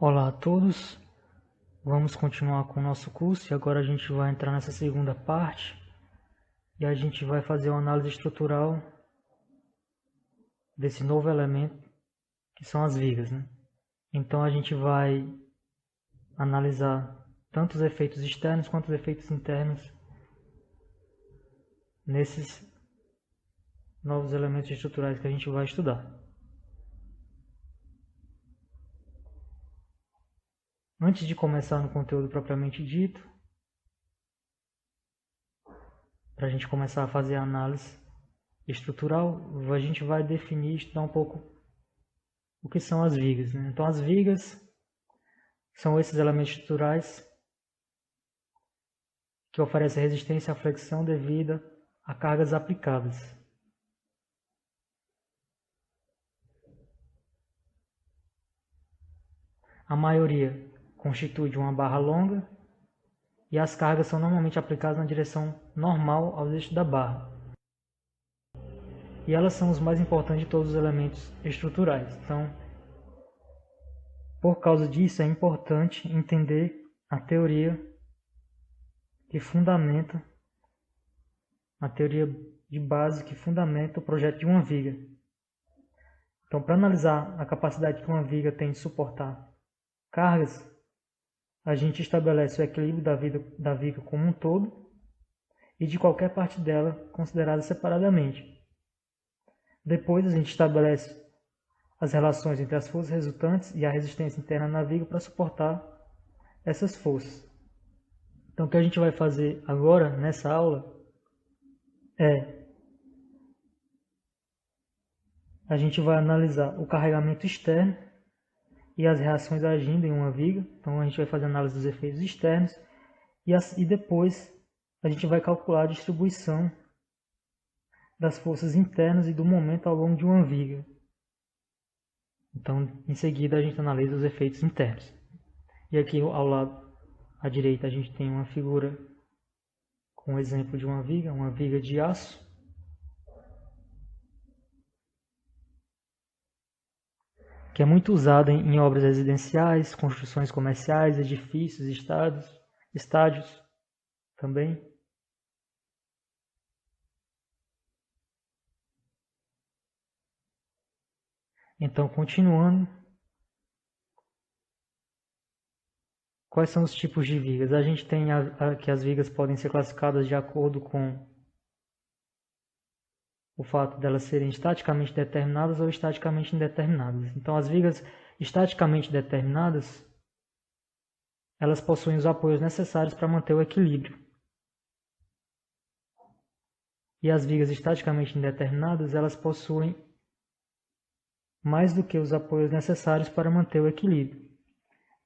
Olá a todos, vamos continuar com o nosso curso e agora a gente vai entrar nessa segunda parte e a gente vai fazer uma análise estrutural desse novo elemento que são as vigas, né? Então a gente vai analisar tanto os efeitos externos quanto os efeitos internos nesses novos elementos estruturais que a gente vai estudar. Antes de começar no conteúdo propriamente dito, para a gente começar a fazer a análise estrutural, a gente vai definir e estudar um pouco o que são as vigas, né? Então as vigas são esses elementos estruturais que oferecem resistência à flexão devida a cargas aplicadas. A maioria constitui de uma barra longa e as cargas são normalmente aplicadas na direção normal aos eixos da barra. E elas são os mais importantes de todos os elementos estruturais. Então, por causa disso, é importante entender a teoria que fundamenta, a teoria de base que fundamenta o projeto de uma viga. Então, para analisar a capacidade que uma viga tem de suportar cargas, a gente estabelece o equilíbrio da viga como um todo e de qualquer parte dela considerada separadamente. Depois a gente estabelece as relações entre as forças resultantes e a resistência interna na viga para suportar essas forças. Então o que a gente vai fazer agora nessa aula é a gente vai analisar o carregamento externo e as reações agindo em uma viga. Então a gente vai fazer análise dos efeitos externos e depois a gente vai calcular a distribuição das forças internas e do momento ao longo de uma viga. Então, em seguida, a gente analisa os efeitos internos. E aqui ao lado à direita a gente tem uma figura com o exemplo de uma viga de aço. Que é muito usada em obras residenciais, construções comerciais, edifícios, estádios também. Então, continuando, quais são os tipos de vigas? A gente tem que as vigas podem ser classificadas de acordo com o fato delas serem estaticamente determinadas ou estaticamente indeterminadas. Então, as vigas estaticamente determinadas, elas possuem os apoios necessários para manter o equilíbrio. E as vigas estaticamente indeterminadas, elas possuem mais do que os apoios necessários para manter o equilíbrio.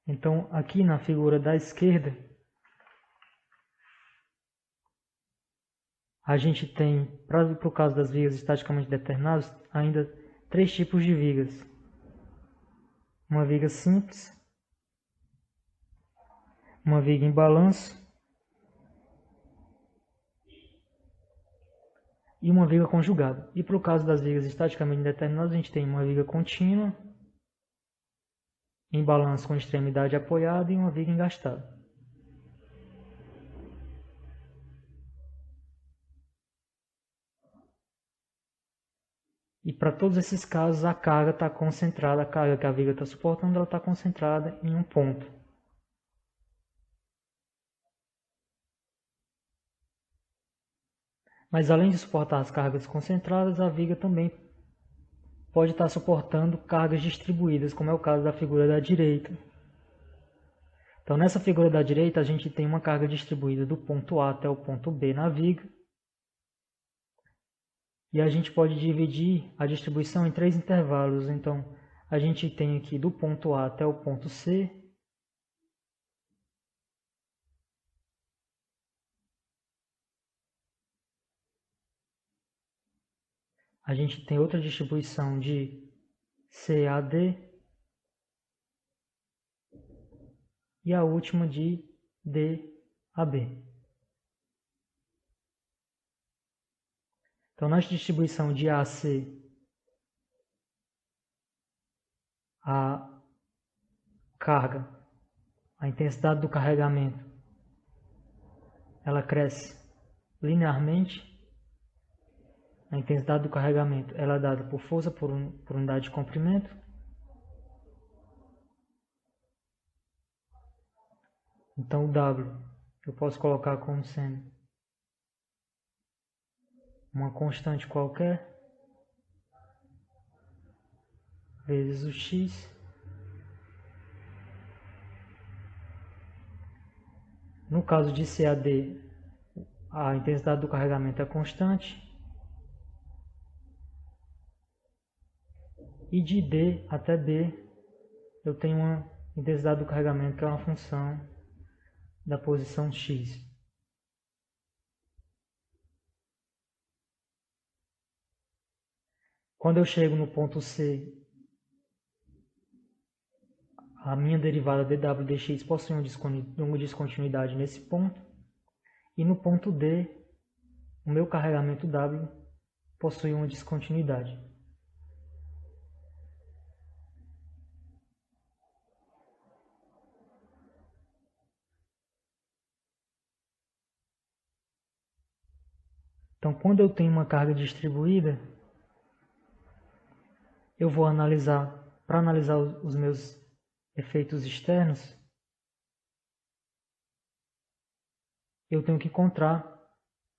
Então, aqui na figura da esquerda, a gente tem, para o caso das vigas estaticamente determinadas, ainda 3 tipos de vigas. Uma viga simples, uma viga em balanço e uma viga conjugada. E para o caso das vigas estaticamente indeterminadas, a gente tem uma viga contínua, em balanço com extremidade apoiada e uma viga engastada. E para todos esses casos, a carga está concentrada, a carga que a viga está suportando, ela está concentrada em um ponto. Mas além de suportar as cargas concentradas, a viga também pode estar suportando cargas distribuídas, como é o caso da figura da direita. Então, nessa figura da direita, a gente tem uma carga distribuída do ponto A até o ponto B na viga. E a gente pode dividir a distribuição em 3 intervalos. Então, a gente tem aqui do ponto A até o ponto C. A gente tem outra distribuição de C a D. E a última de D a B. Então, na distribuição de A a C, a carga, a intensidade do carregamento, ela cresce linearmente. A intensidade do carregamento ela é dada por força por unidade de comprimento. Então o W eu posso colocar como sendo uma constante qualquer vezes o X no caso de CAD, a intensidade do carregamento é constante, e de D até B eu tenho uma intensidade do carregamento que é uma função da posição X. Quando eu chego no ponto C, a minha derivada dw dx possui uma descontinuidade nesse ponto, e no ponto D, o meu carregamento W possui uma descontinuidade. Então, quando eu tenho uma carga distribuída, eu vou analisar, para analisar os meus efeitos externos, eu tenho que encontrar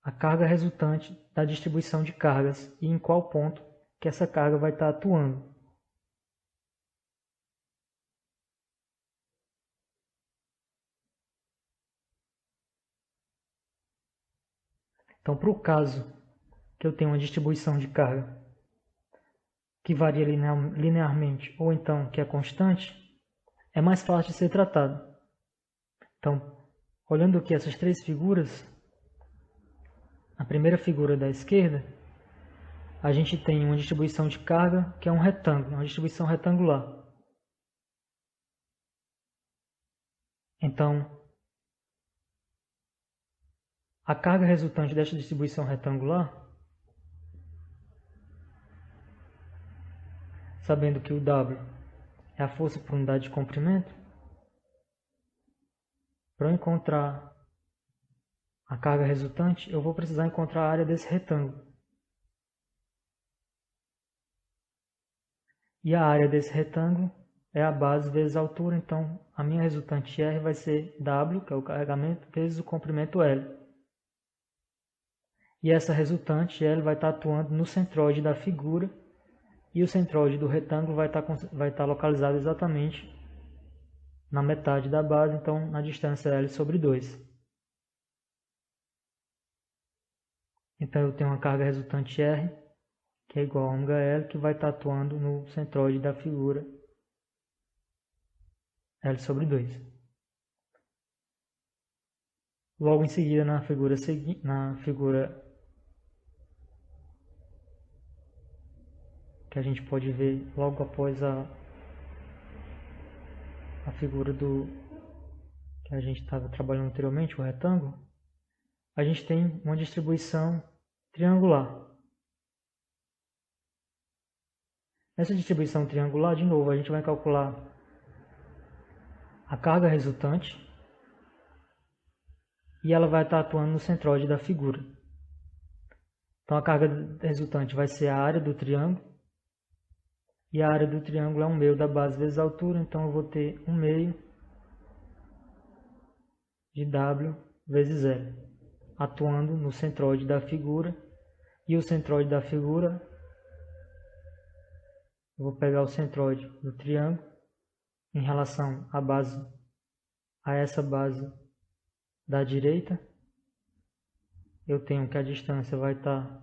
a carga resultante da distribuição de cargas e em qual ponto que essa carga vai estar atuando. Então, para o caso que eu tenho uma distribuição de carga que varia linearmente ou então que é constante, é mais fácil de ser tratado. Então, olhando aqui essas três figuras, a primeira figura da esquerda, a gente tem uma distribuição de carga que é um retângulo, uma distribuição retangular. Então, a carga resultante desta distribuição retangular, sabendo que o W é a força por unidade de comprimento, para eu encontrar a carga resultante, eu vou precisar encontrar a área desse retângulo. E a área desse retângulo é a base vezes a altura, então a minha resultante R vai ser W, que é o carregamento, vezes o comprimento L. E essa resultante L vai estar atuando no centroide da figura, e o centroide do retângulo vai estar localizado exatamente na metade da base, então na distância L sobre 2. Então eu tenho uma carga resultante R, que é igual a ômega-L, que vai estar atuando no centroide da figura L sobre 2. Logo em seguida, na figura que a gente pode ver logo após a figura que a gente estava trabalhando anteriormente, o retângulo, a gente tem uma distribuição triangular. Nessa distribuição triangular, de novo, a gente vai calcular a carga resultante e ela vai estar atuando no centroide da figura. Então a carga resultante vai ser a área do triângulo, e a área do triângulo é 1/2 da base vezes a altura, então eu vou ter 1/2 de W vezes L, atuando no centroide da figura, e o centroide da figura, eu vou pegar o centroide do triângulo em relação à base, a essa base da direita, eu tenho que a distância vai estar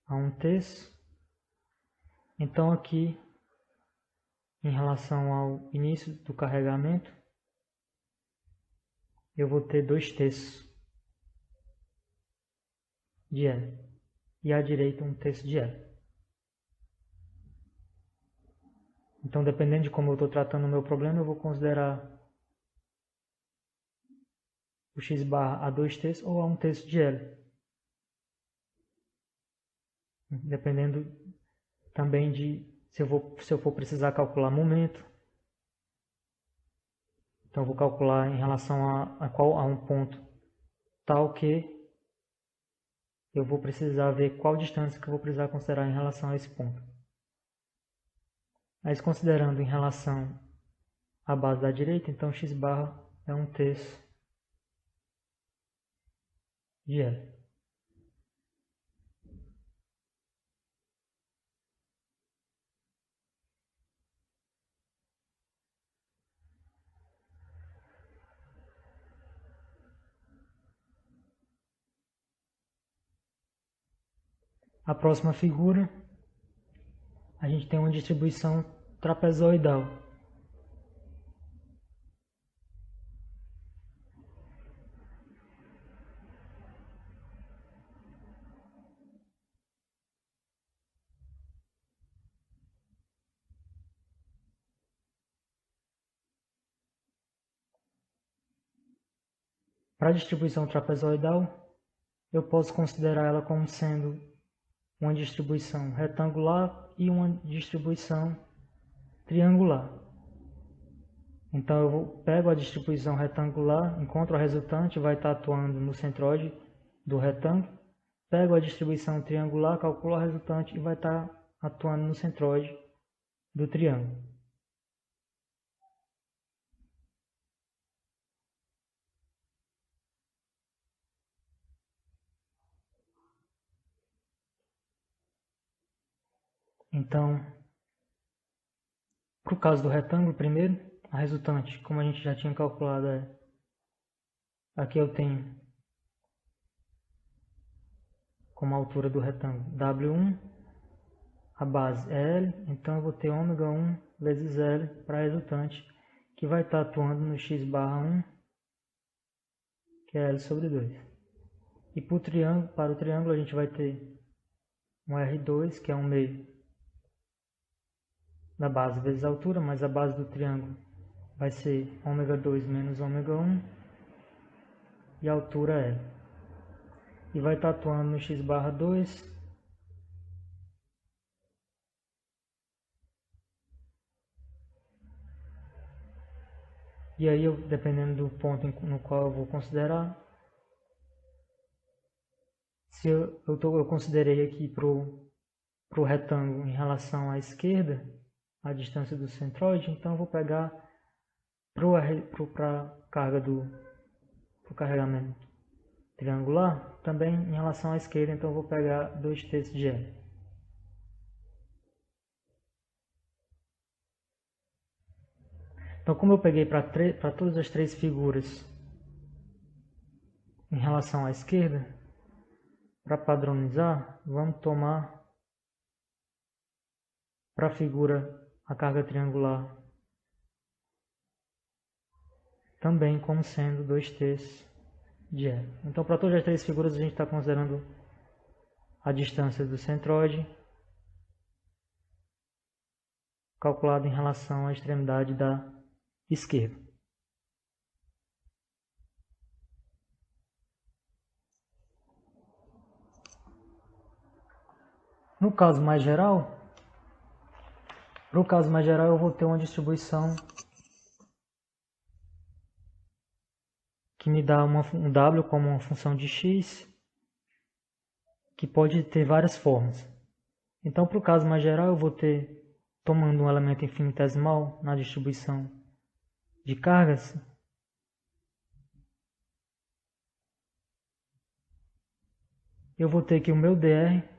a 1/3. Então aqui, em relação ao início do carregamento, eu vou ter 2/3 de L. E à direita 1/3 de L. Então, dependendo de como eu estou tratando o meu problema, eu vou considerar o x barra a 2/3 ou a 1/3 de L. Dependendo também de se eu for precisar calcular momento, Então eu vou calcular em relação a um ponto tal que eu vou precisar ver qual distância que eu vou precisar considerar em relação a esse ponto. Mas considerando em relação à base da direita, então x barra é 1/3 de L. A próxima figura, a gente tem uma distribuição trapezoidal. Para a distribuição trapezoidal, eu posso considerar ela como sendo uma distribuição retangular e uma distribuição triangular. Então eu pego a distribuição retangular, encontro a resultante, vai estar atuando no centroide do retângulo. Pego a distribuição triangular, calculo a resultante e vai estar atuando no centroide do triângulo. Então, para o caso do retângulo, primeiro, a resultante, como a gente já tinha calculado, aqui eu tenho como altura do retângulo W1, a base é L, então eu vou ter ômega 1 vezes L para a resultante, que vai estar atuando no x barra 1, que é L sobre 2. E para o triângulo a gente vai ter um R2, que é um meio da base vezes a altura, mas a base do triângulo vai ser ômega 2 menos ômega 1 e a altura L. E vai estar atuando no x barra 2, e aí, dependendo do ponto no qual eu vou considerar, se eu considerei aqui para o retângulo em relação à esquerda, a distância do centroide, então eu vou pegar para a carga pro carregamento triangular, também em relação à esquerda, então eu vou pegar 2/3 de L. Então, como eu peguei para todas as três figuras em relação à esquerda, para padronizar, vamos tomar para a figura a carga triangular também como sendo 2/3 de L. Então, para todas as três figuras, a gente está considerando a distância do centroide calculada em relação à extremidade da esquerda. No caso mais geral, eu vou ter uma distribuição que me dá um W como uma função de x, que pode ter várias formas. Então, para o caso mais geral, eu vou ter, tomando um elemento infinitesimal na distribuição de cargas, eu vou ter que o meu dr,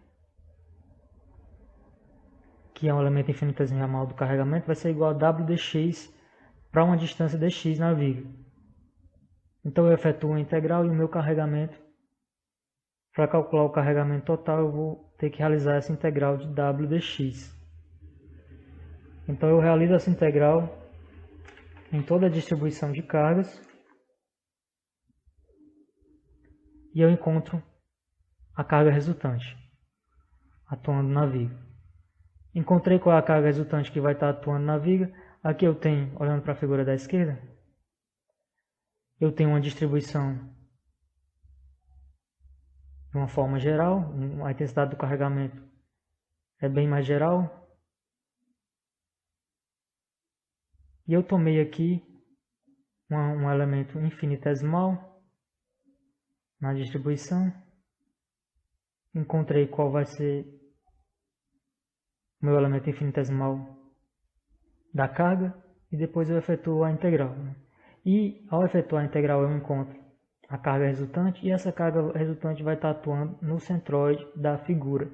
que é um elemento infinitesimal do carregamento, vai ser igual a w dx para uma distância dx na viga. Então eu efetuo a integral e o meu carregamento, para calcular o carregamento total, eu vou ter que realizar essa integral de w dx. Então eu realizo essa integral em toda a distribuição de cargas e eu encontro a carga resultante atuando na viga. Encontrei qual é a carga resultante que vai estar atuando na viga. Aqui eu tenho, olhando para a figura da esquerda, eu tenho uma distribuição de uma forma geral, a intensidade do carregamento é bem mais geral. E eu tomei aqui um elemento infinitesimal na distribuição. Encontrei qual vai ser o meu elemento infinitesimal da carga e depois eu efetuo a integral. E ao efetuar a integral eu encontro a carga resultante e essa carga resultante vai estar atuando no centroide da figura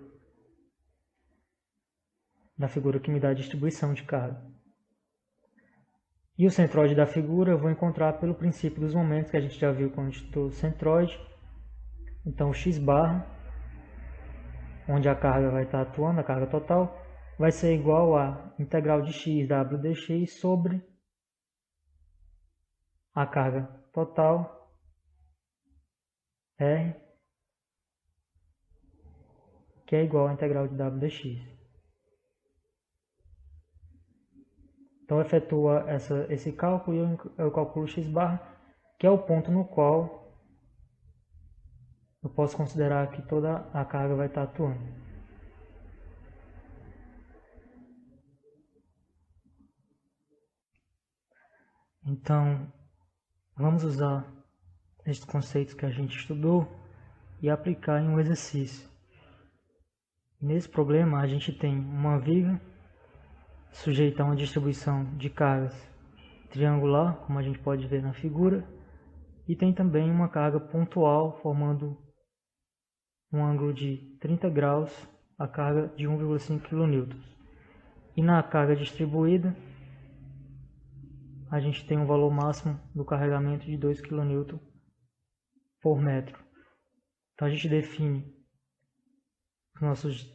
que me dá a distribuição de carga. E o centroide da figura eu vou encontrar pelo princípio dos momentos que a gente já viu quando estudou centroide. Então o x barra, onde a carga vai estar atuando, a carga total, vai ser igual a integral de x w dx sobre a carga total R, que é igual a integral de w dx. Então efetua esse cálculo e eu calculo x barra, que é o ponto no qual eu posso considerar que toda a carga vai estar atuando. Então, vamos usar esses conceitos que a gente estudou e aplicar em um exercício. Nesse problema, a gente tem uma viga sujeita a uma distribuição de cargas triangular, como a gente pode ver na figura, e tem também uma carga pontual formando um ângulo de 30 graus, a carga de 1,5 kN. E na carga distribuída, a gente tem um valor máximo do carregamento de 2 kN por metro. Então a gente define os nossos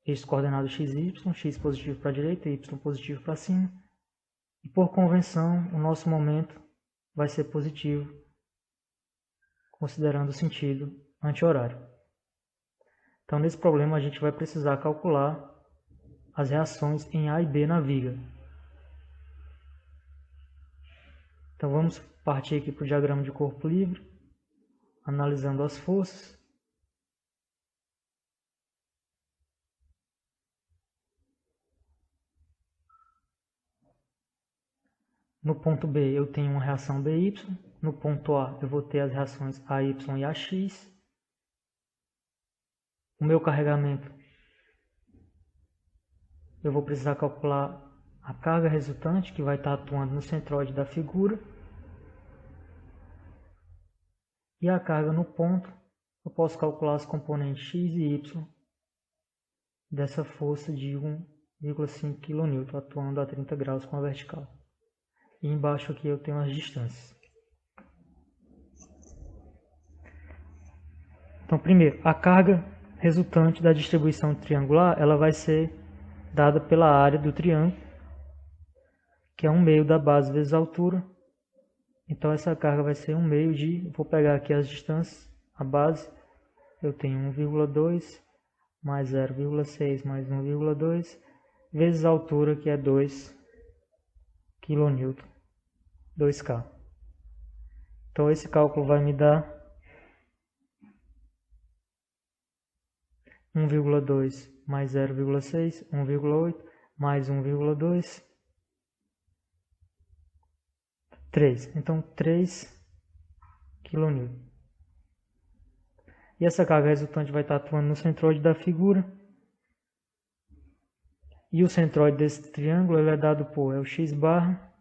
eixos coordenados x e y, x positivo para a direita e y positivo para cima. E por convenção, o nosso momento vai ser positivo, considerando o sentido anti-horário. Então nesse problema a gente vai precisar calcular as reações em A e B na viga. Então vamos partir aqui para o diagrama de corpo livre, analisando as forças. No ponto B eu tenho uma reação BY, no ponto A eu vou ter as reações AY e AX. O meu carregamento, eu vou precisar calcular a carga resultante que vai estar atuando no centroide da figura. E a carga no ponto, eu posso calcular os componentes x e y dessa força de 1,5 kN atuando a 30 graus com a vertical. E embaixo aqui eu tenho as distâncias. Então primeiro, a carga resultante da distribuição triangular, ela vai ser dada pela área do triângulo, que é 1/2 da base vezes a altura. Então essa carga vai ser 1/2 de, vou pegar aqui as distâncias, a base, eu tenho 1,2 mais 0,6 mais 1,2 vezes a altura, que é 2 kN, 2K. Então esse cálculo vai me dar 1,2 mais 0,6, 1,8 mais 1,2, 3. Então 3 kN. E essa carga resultante vai estar atuando no centroide da figura. E o centroide desse triângulo ele é dado por o x barra,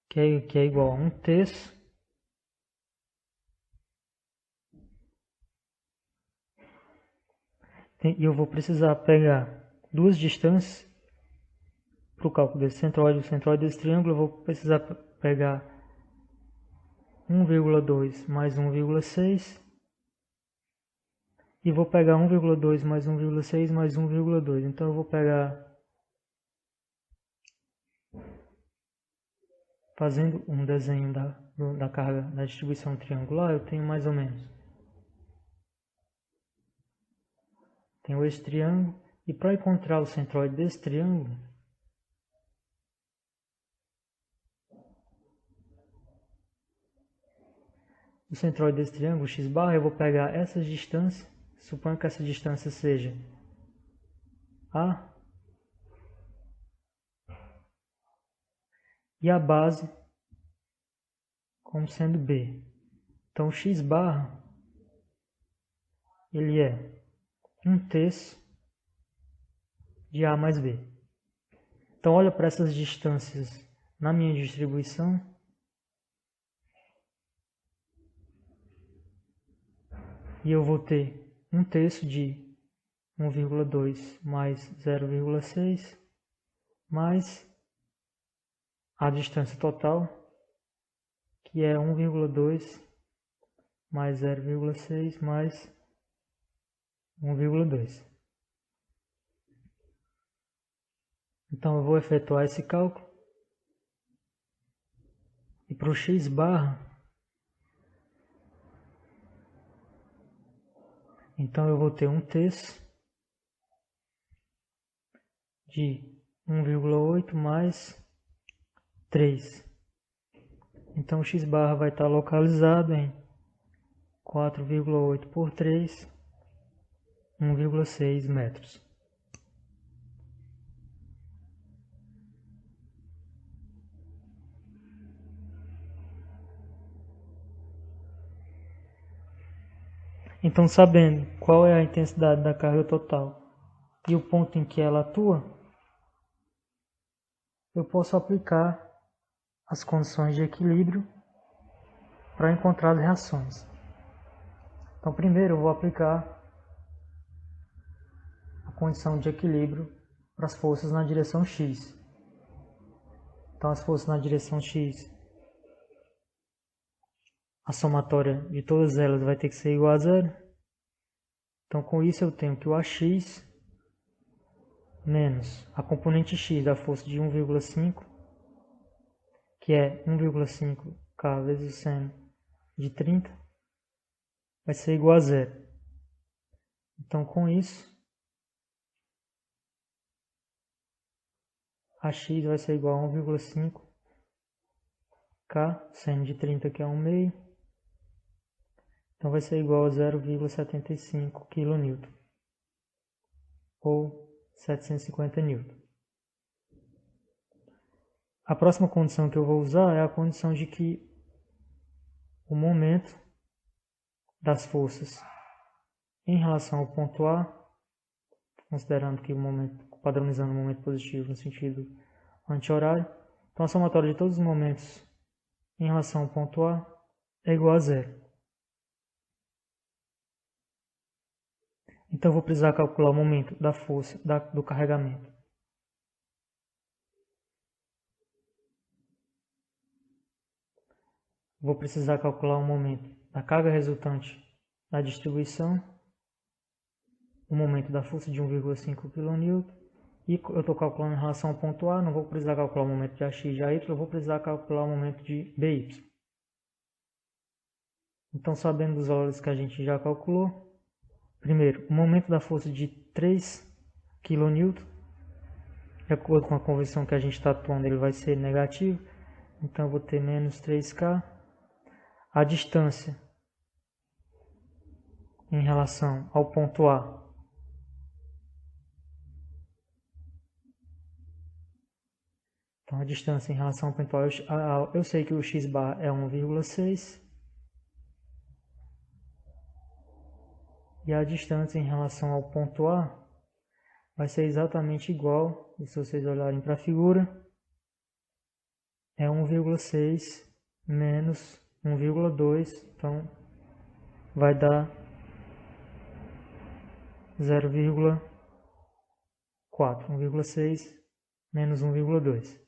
que é igual a 1/3 e eu vou precisar pegar duas distâncias para o cálculo desse centroide. O centroide desse triângulo eu vou precisar pegar 1,2 mais 1,6 e vou pegar 1,2 mais 1,6 mais 1,2. Então eu vou pegar, fazendo um desenho da carga da distribuição triangular, eu tenho mais ou menos, tenho esse triângulo, e para encontrar o centroide desse triângulo, o centroide desse triângulo, x barra, eu vou pegar essas distâncias, suponho que essa distância seja A, e a base como sendo B. Então, o x barra, ele é 1/3 de A mais B. Então, olha para essas distâncias na minha distribuição. E eu vou ter 1/3 de 1,2 mais 0,6 mais a distância total, que é 1,2 mais 0,6 mais 1,2. Então eu vou efetuar esse cálculo. E para o x barra, então eu vou ter 1/3 de 1,8 mais 3. Então o x barra vai estar localizado em 4,8 por 3, 1,6 metros. Então, sabendo qual é a intensidade da carga total e o ponto em que ela atua, eu posso aplicar as condições de equilíbrio para encontrar as reações. Então, primeiro eu vou aplicar a condição de equilíbrio para as forças na direção x. Então, as forças na direção x, a somatória de todas elas vai ter que ser igual a zero. Então, com isso eu tenho que o AX menos a componente x da força de 1,5, que é 1,5K vezes o seno de 30, vai ser igual a zero. Então, com isso, AX vai ser igual a 1,5K, seno de 30 que é 1/2, então vai ser igual a 0,75 kN, ou 750 N. A próxima condição que eu vou usar é a condição de que o momento das forças em relação ao ponto A, considerando que o momento, padronizando o momento positivo no sentido anti-horário, então a somatória de todos os momentos em relação ao ponto A é igual a zero. Então eu vou precisar calcular o momento da força do carregamento. Vou precisar calcular o momento da carga resultante da distribuição, o momento da força de 1,5 kN, e eu estou calculando em relação ao ponto A, não vou precisar calcular o momento de AX e AY, eu vou precisar calcular o momento de BY. Então, sabendo dos valores que a gente já calculou, primeiro, o momento da força de 3 kN, de acordo com a conversão que a gente está atuando, ele vai ser negativo, então eu vou ter menos 3K. A distância em relação ao ponto A Então, a distância em relação ao ponto A, eu sei que o x bar é 1,6. E a distância em relação ao ponto A vai ser exatamente igual, e se vocês olharem para a figura, é 1,6 menos 1,2, então vai dar 0,4, 1,6 menos 1,2.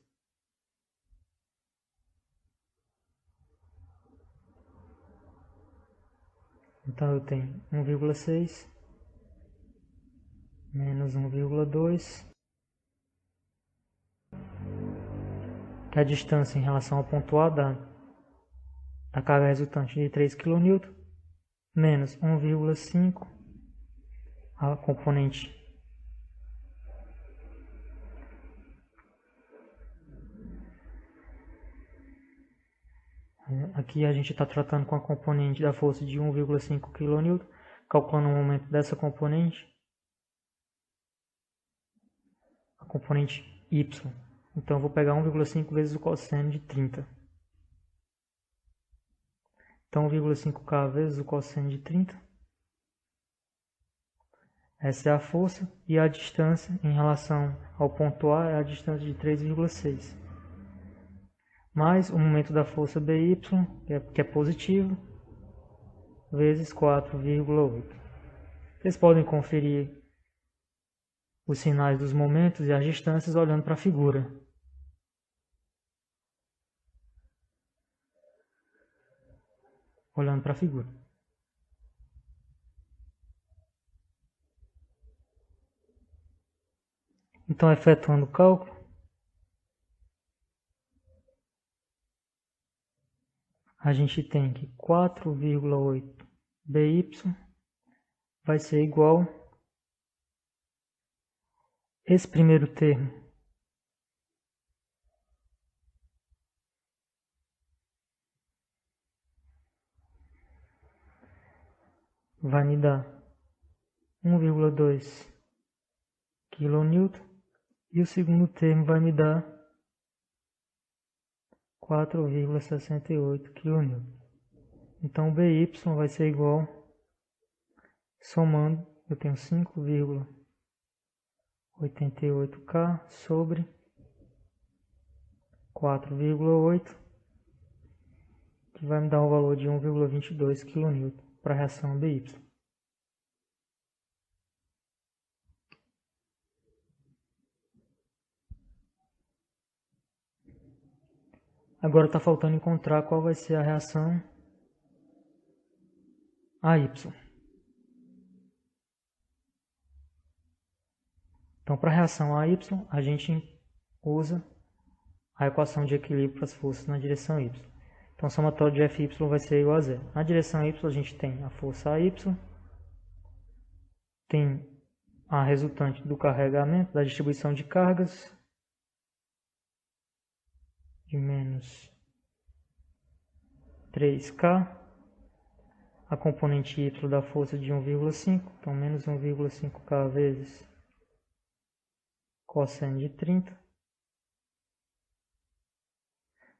Então eu tenho 1,6 menos 1,2, que é a distância em relação ao ponto A da carga resultante de 3 kN, menos 1,5, a componente aqui a gente está tratando com a componente da força de 1,5 kN, calculando o momento dessa componente, a componente Y. Então eu vou pegar 1,5 vezes o cosseno de 30. Então 1,5K vezes o cosseno de 30. Essa é a força e a distância em relação ao ponto A é a distância de 3,6. Mais o momento da força BY, que é positivo, vezes 4,8. Vocês podem conferir os sinais dos momentos e as distâncias olhando para a figura. Olhando para a figura. Então, efetuando o cálculo, a gente tem que 4,8 BY vai ser igual esse primeiro termo vai me dar 1,2 kN e o segundo termo vai me dar 4,68 kN. Então, BY vai ser igual, somando, eu tenho 5,88K sobre 4,8, que vai me dar um valor de 1,22 kN para a reação BY. Agora está faltando encontrar qual vai ser a reação AY. Então, para a reação AY, a gente usa a equação de equilíbrio para as forças na direção Y. Então, o somatório de Fy vai ser igual a zero. Na direção Y, a gente tem a força AY, tem a resultante do carregamento, da distribuição de cargas, de menos 3K, a componente Y da força de 1,5, então menos 1,5K vezes cosseno de 30,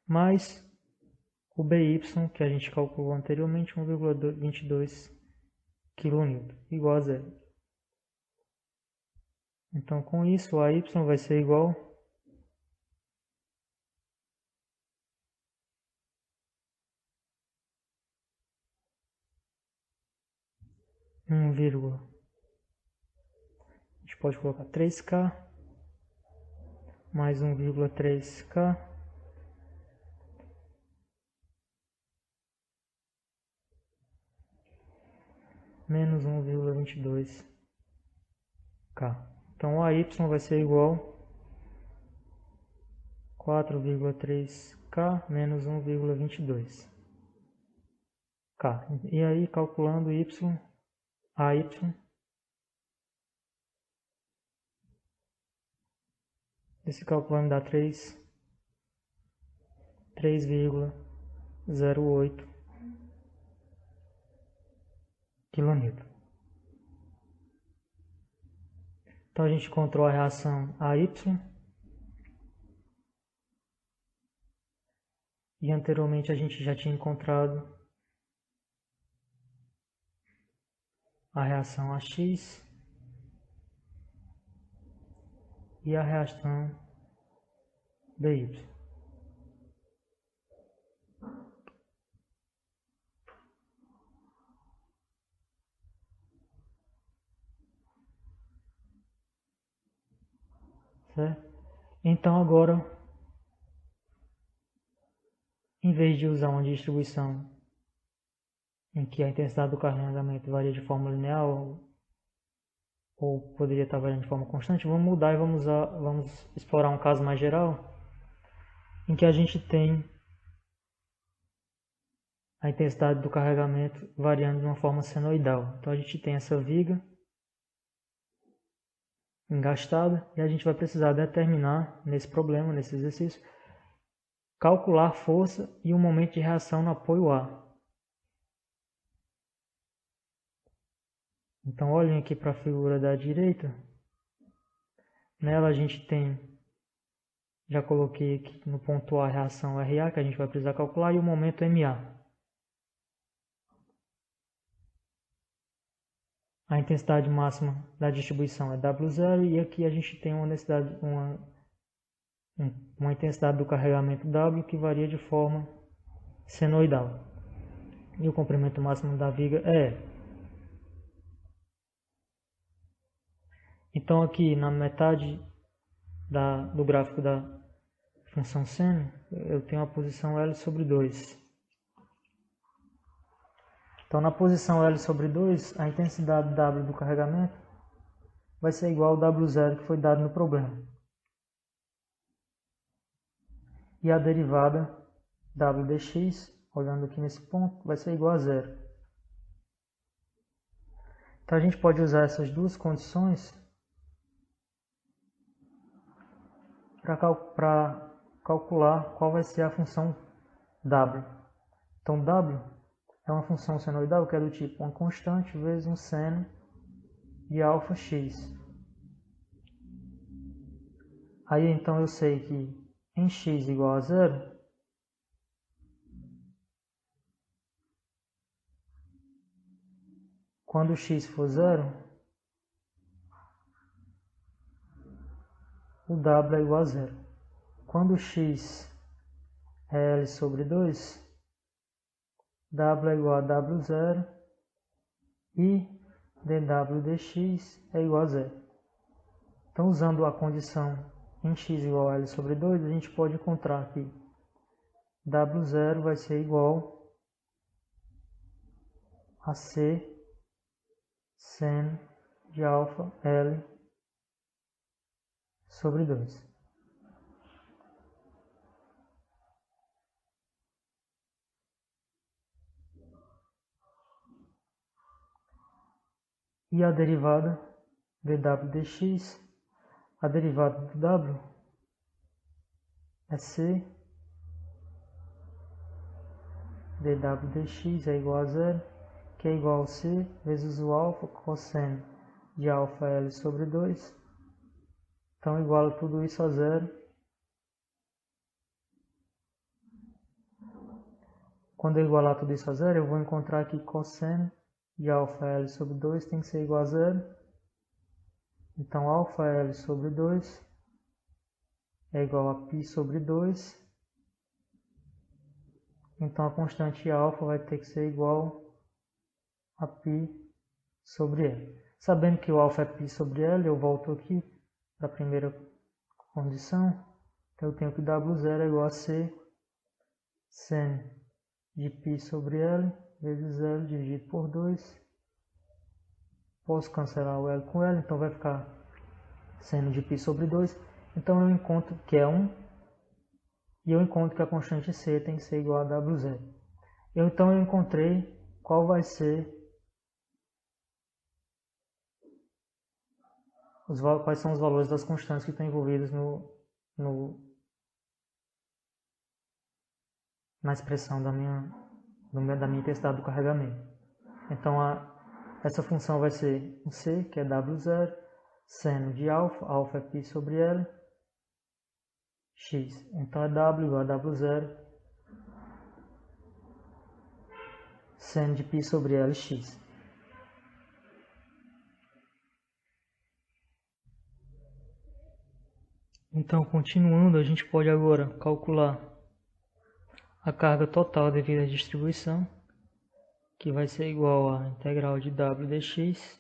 mais o BY, que a gente calculou anteriormente, 1,22 kN, igual a zero. Então, com isso, o AY vai ser igual a 1, a gente pode colocar 3K mais 1,3K menos 1,22K. Então, o AY vai ser igual a 4,3K menos 1,22K. E aí, calculando AY, esse cálculo vai me dar 3,08 kN. Então a gente encontrou a reação AY e anteriormente a gente já tinha encontrado a reação AX e a reação BY. Certo? Então agora, em vez de usar uma distribuição em que a intensidade do carregamento varia de forma linear ou poderia estar variando de forma constante, vamos mudar e vamos explorar um caso mais geral em que a gente tem a intensidade do carregamento variando de uma forma senoidal. Então a gente tem essa viga engastada e a gente vai precisar determinar nesse problema, nesse exercício, calcular a força e o momento de reação no apoio A. Então olhem aqui para a figura da direita. Nela a gente tem, já coloquei aqui no ponto A a reação RA, que a gente vai precisar calcular, e o momento MA. a intensidade máxima da distribuição é W0 e aqui a gente tem uma intensidade do carregamento W que varia de forma senoidal. E o comprimento máximo da viga é L. Então aqui na metade do gráfico da função seno, eu tenho a posição L sobre 2. Então na posição L sobre 2, a intensidade W do carregamento vai ser igual ao W0 que foi dado no problema. E a derivada W dx, olhando aqui nesse ponto, vai ser igual a zero. Então a gente pode usar essas duas condições para calcular qual vai ser a função W. Então W é uma função senoidal que é do tipo uma constante vezes um seno de alfa x. Aí então eu sei que em x igual a zero, quando x for zero, o W é igual a zero. Quando x é L sobre 2, W é igual a W0 e dW dx é igual a zero. Então, usando a condição em x igual a L sobre 2, a gente pode encontrar que W0 vai ser igual a C seno de alfa L sobre 2. E a derivada dW dx, a derivada do W é C dW dx é igual a zero, que é igual a C vezes o alfa cosseno de alfa L sobre 2. Então, iguala tudo isso a zero. Quando eu igualar tudo isso a zero, eu vou encontrar que cosseno de alfa L sobre 2 tem que ser igual a zero. Então, alfa L sobre 2 é igual a π sobre 2. Então, a constante alfa vai ter que ser igual a π sobre L. Sabendo que o alfa é π sobre L, eu volto aqui para a primeira condição. Então, eu tenho que W0 é igual a C seno de π sobre L vezes L dividido por 2. Posso cancelar o L com L, então vai ficar seno de π sobre 2. Então eu encontro que é 1 e eu encontro que a constante C tem que ser igual a W0. Então eu encontrei qual vai ser quais são os valores das constantes que estão envolvidas na expressão da minha intensidade do carregamento. Então essa função vai ser o C, que é W0, seno de alfa é π sobre L, x. Então é W igual a W0, seno de π sobre L, x. Então, continuando, a gente pode agora calcular a carga total devido à distribuição, que vai ser igual à integral de W dx,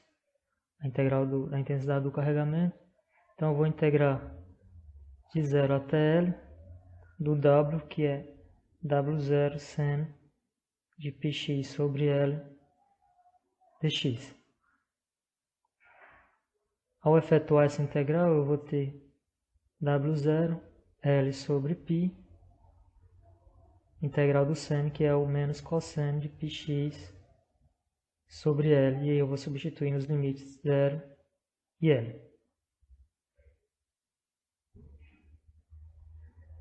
a integral da intensidade do carregamento. Então eu vou integrar de 0 até L do W, que é W0 seno de πx sobre L dx. Ao efetuar essa integral, eu vou ter W0 L sobre π, integral do seno, que é o menos cosseno de πx sobre L. E aí eu vou substituir nos limites 0 e L.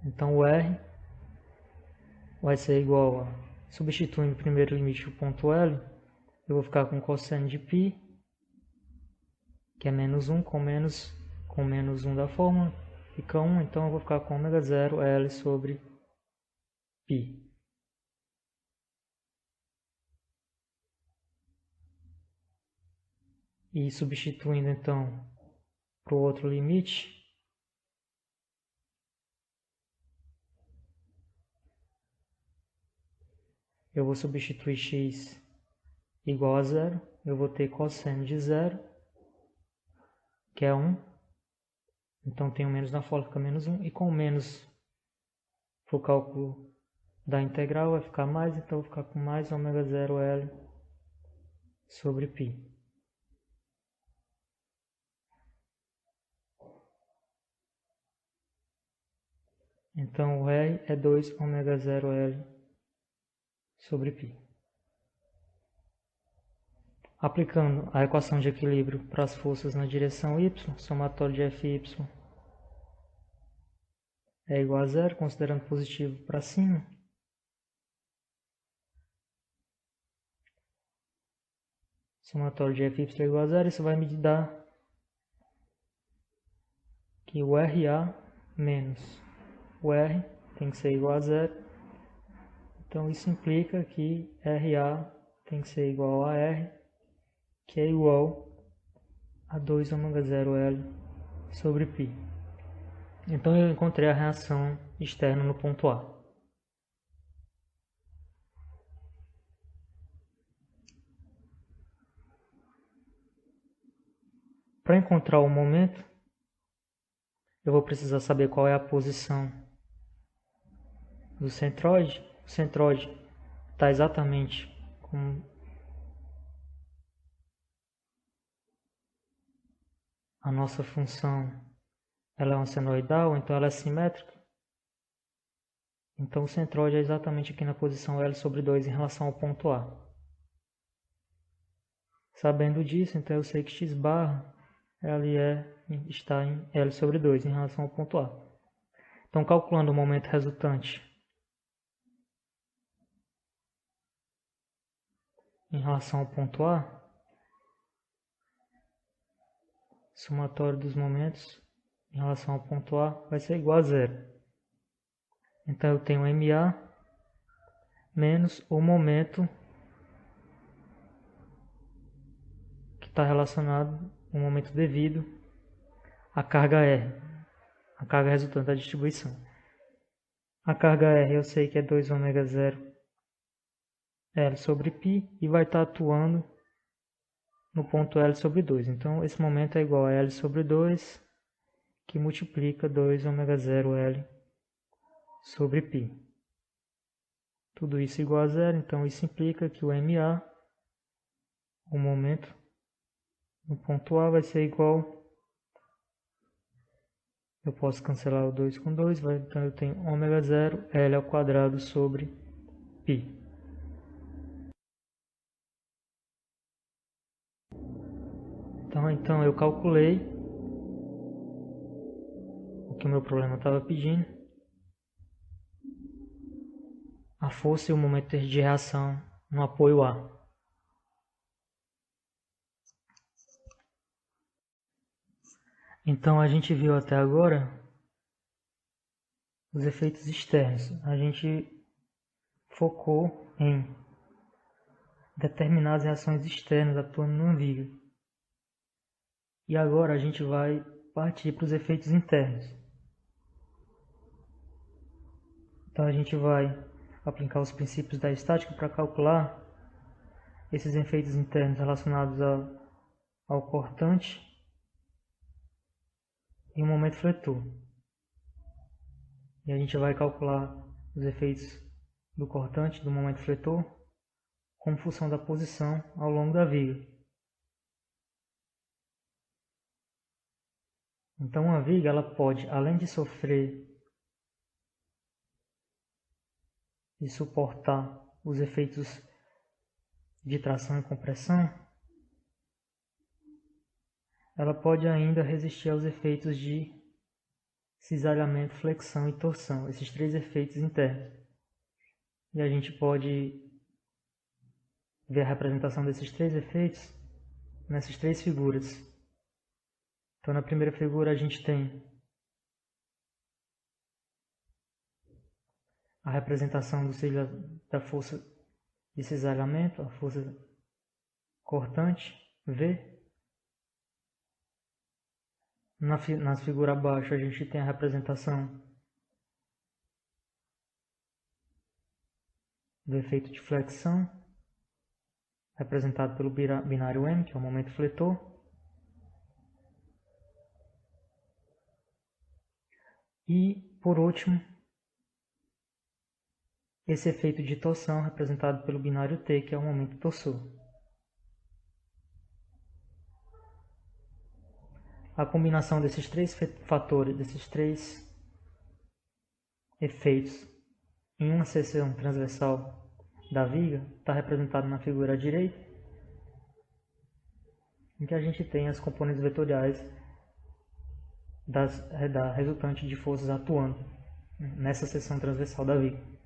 Então o R vai ser igual a, substituindo o primeiro limite do ponto L, eu vou ficar com cosseno de π, que é menos 1, com menos 1 da fórmula, fica 1, então eu vou ficar com ômega 0 L sobre π. E substituindo então para o outro limite, eu vou substituir x igual a zero, eu vou ter cosseno de zero, que é 1. Então tenho menos na fórmula, fica menos 1. E com menos, para o cálculo da integral, vai ficar mais, então eu vou ficar com mais ômega 0 L sobre π. Então o R é 2 ômega 0 L sobre π. Aplicando a equação de equilíbrio para as forças na direção y, somatório de Fy é igual a zero, considerando positivo para cima. Somatório de Fy é igual a zero, isso vai me dar que o RA menos o R tem que ser igual a zero. Então isso implica que RA tem que ser igual a R, que é igual a 2 ômega 0 L sobre π. Então eu encontrei a reação externa no ponto A. Para encontrar o momento, eu vou precisar saber qual é a posição do centroide. O centroide está exatamente como a nossa função, ela é uma senoidal, então ela é simétrica. Então o centroide é exatamente aqui na posição L sobre 2 em relação ao ponto A. Sabendo disso, então eu sei que x barra está em L sobre 2 em relação ao ponto A. Então calculando o momento resultante em relação ao ponto A, somatório dos momentos em relação ao ponto A vai ser igual a zero. Então eu tenho MA menos o momento que está relacionado, o momento devido à carga R, a carga resultante da distribuição. A carga R eu sei que é 2 ômega 0 L sobre π e vai estar atuando no ponto L sobre 2. Então esse momento é igual a L sobre 2, que multiplica 2 ômega 0 L sobre π. Tudo isso igual a zero, então isso implica que o MA, o momento no ponto A, vai ser igual, eu posso cancelar o 2 com 2, então eu tenho ômega 0 L ao quadrado sobre π. Então eu calculei o que o meu problema estava pedindo, a força e o momento de reação no apoio A. Então a gente viu até agora os efeitos externos. A gente focou em determinar as reações externas atuando numa viga. E agora a gente vai partir para os efeitos internos. Então a gente vai aplicar os princípios da estática para calcular esses efeitos internos relacionados ao cortante e o momento fletor. E a gente vai calcular os efeitos do cortante, do momento fletor, como função da posição ao longo da viga. Então uma viga ela pode, além de sofrer e suportar os efeitos de tração e compressão, ela pode ainda resistir aos efeitos de cisalhamento, flexão e torção, esses três efeitos internos. E a gente pode ver a representação desses três efeitos nessas três figuras. Então na primeira figura a gente tem a representação da força de cisalhamento, a força cortante, V. Na figura abaixo a gente tem a representação do efeito de flexão, representado pelo binário M, que é o momento fletor. E, por último, esse efeito de torção, representado pelo binário T, que é o momento torsor. A combinação desses três fatores, desses três efeitos em uma seção transversal da viga está representado na figura à direita, em que a gente tem as componentes vetoriais da resultante de forças atuando nessa seção transversal da viga.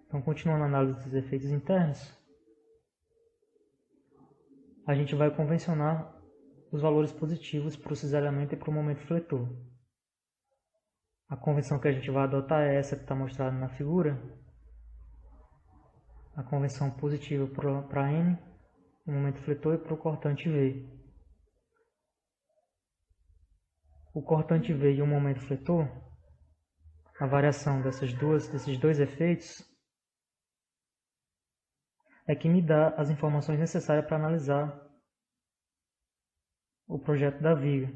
Então, continuando a análise dos efeitos internos, a gente vai convencionar os valores positivos para o cisalhamento e para o momento fletor. A convenção que a gente vai adotar é essa que está mostrada na figura. A convenção positiva para N, o momento fletor, e para o cortante V. O cortante V e o momento fletor, a variação desses dois efeitos, é que me dá as informações necessárias para analisar o projeto da viga.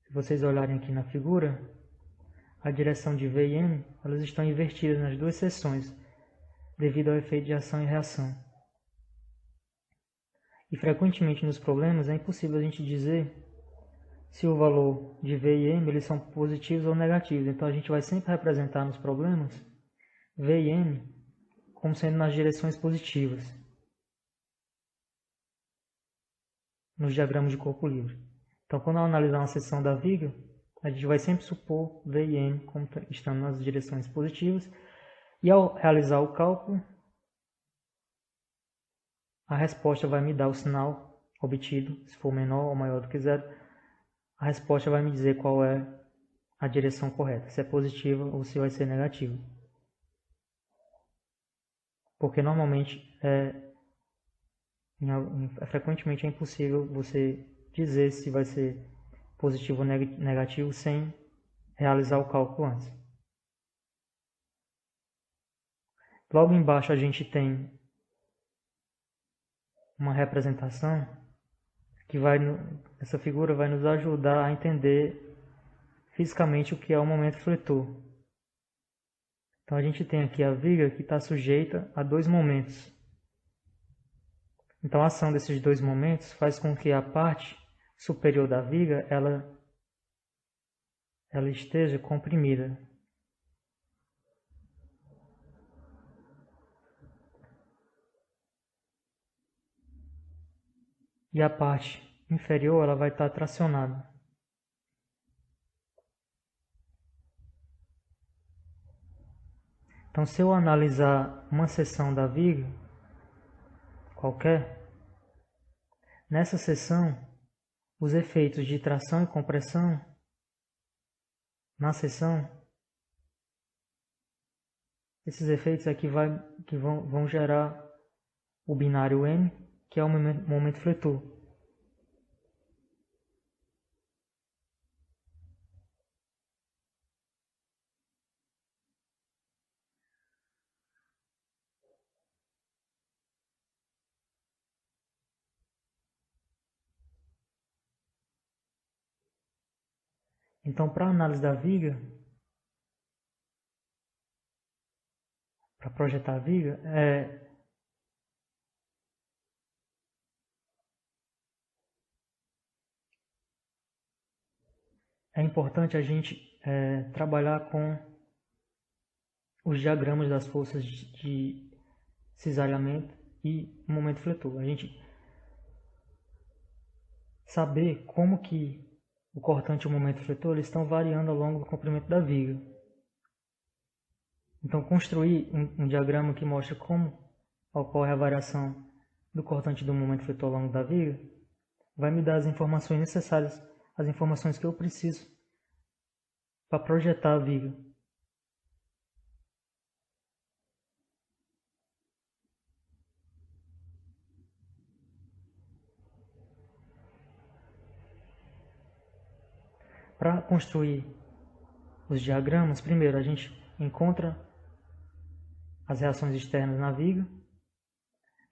Se vocês olharem aqui na figura, a direção de V e M elas estão invertidas nas duas seções, devido ao efeito de ação e reação. E frequentemente nos problemas é impossível a gente dizer se o valor de V e M eles são positivos ou negativos. Então a gente vai sempre representar nos problemas V e M como sendo nas direções positivas, nos diagramas de corpo livre. Então quando eu analisar uma seção da viga, a gente vai sempre supor V e M como estando nas direções positivas, e ao realizar o cálculo, a resposta vai me dar o sinal obtido, se for menor ou maior do que zero, a resposta vai me dizer qual é a direção correta, se é positiva ou se vai ser negativa. Porque normalmente, frequentemente é impossível você dizer se vai ser positivo ou negativo sem realizar o cálculo antes. Logo embaixo a gente tem uma representação que essa figura vai nos ajudar a entender fisicamente o que é o momento fletor. Então a gente tem aqui a viga que está sujeita a dois momentos. Então a ação desses dois momentos faz com que a parte superior da viga ela esteja comprimida. E a parte inferior ela vai estar tracionada. Então, se eu analisar uma seção da viga, qualquer, nessa seção, os efeitos de tração e compressão na seção, esses efeitos aqui vão gerar o binário M, que é o momento fletor. Então, para a análise da viga, para projetar a viga, é importante a gente trabalhar com os diagramas das forças de cisalhamento e momento fletor. A gente saber como que o cortante e o momento fletor eles estão variando ao longo do comprimento da viga. Então, construir um diagrama que mostra como ocorre a variação do cortante e do momento fletor ao longo da viga vai me dar as informações necessárias, as informações que eu preciso para projetar a viga. Para construir os diagramas, primeiro a gente encontra as reações externas na viga,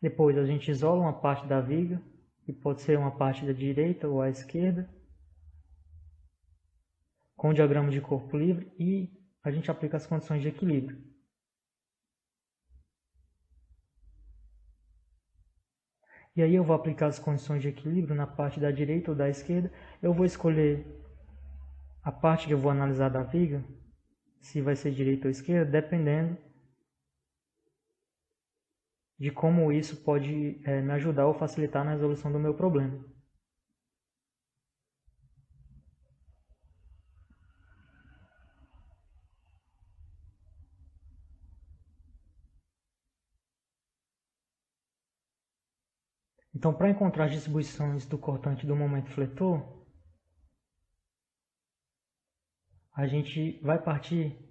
depois a gente isola uma parte da viga, que pode ser uma parte da direita ou à esquerda, com o diagrama de corpo livre, e a gente aplica as condições de equilíbrio. E aí eu vou aplicar as condições de equilíbrio na parte da direita ou da esquerda. Eu vou escolher a parte que eu vou analisar da viga, se vai ser direita ou esquerda, dependendo de como isso pode me ajudar ou facilitar na resolução do meu problema. Então, para encontrar as distribuições do cortante do momento fletor, a gente vai partir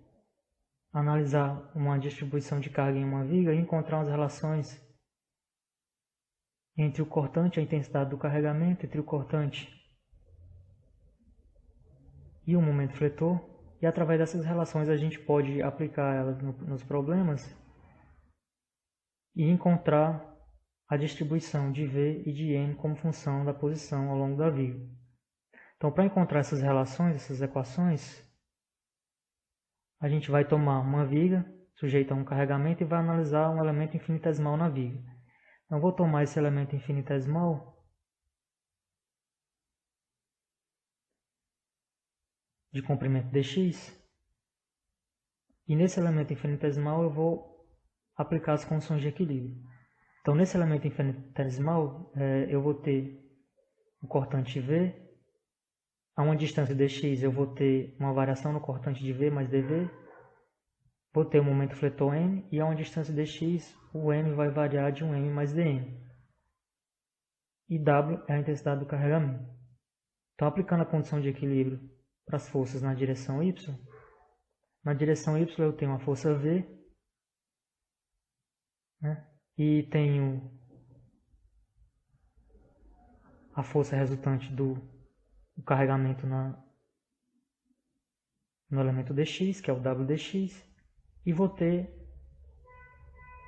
a analisar uma distribuição de carga em uma viga e encontrar as relações entre o cortante e a intensidade do carregamento, entre o cortante e o momento fletor. E através dessas relações a gente pode aplicar elas nos problemas e encontrar a distribuição de V e de M como função da posição ao longo da viga. Então, para encontrar essas relações, essas equações, a gente vai tomar uma viga sujeita a um carregamento e vai analisar um elemento infinitesimal na viga. Então, vou tomar esse elemento infinitesimal de comprimento dx, e nesse elemento infinitesimal eu vou aplicar as condições de equilíbrio. Então, nesse elemento infinitesimal, eu vou ter o cortante V, a uma distância dx eu vou ter uma variação no cortante de V mais dV, vou ter o momento fletor m, e a uma distância dx o m vai variar de um m mais dm. E W é a intensidade do carregamento. Então, aplicando a condição de equilíbrio para as forças na direção y, na direção y eu tenho a força V, né? E tenho a força resultante do carregamento no elemento dx, que é o Wdx, e vou ter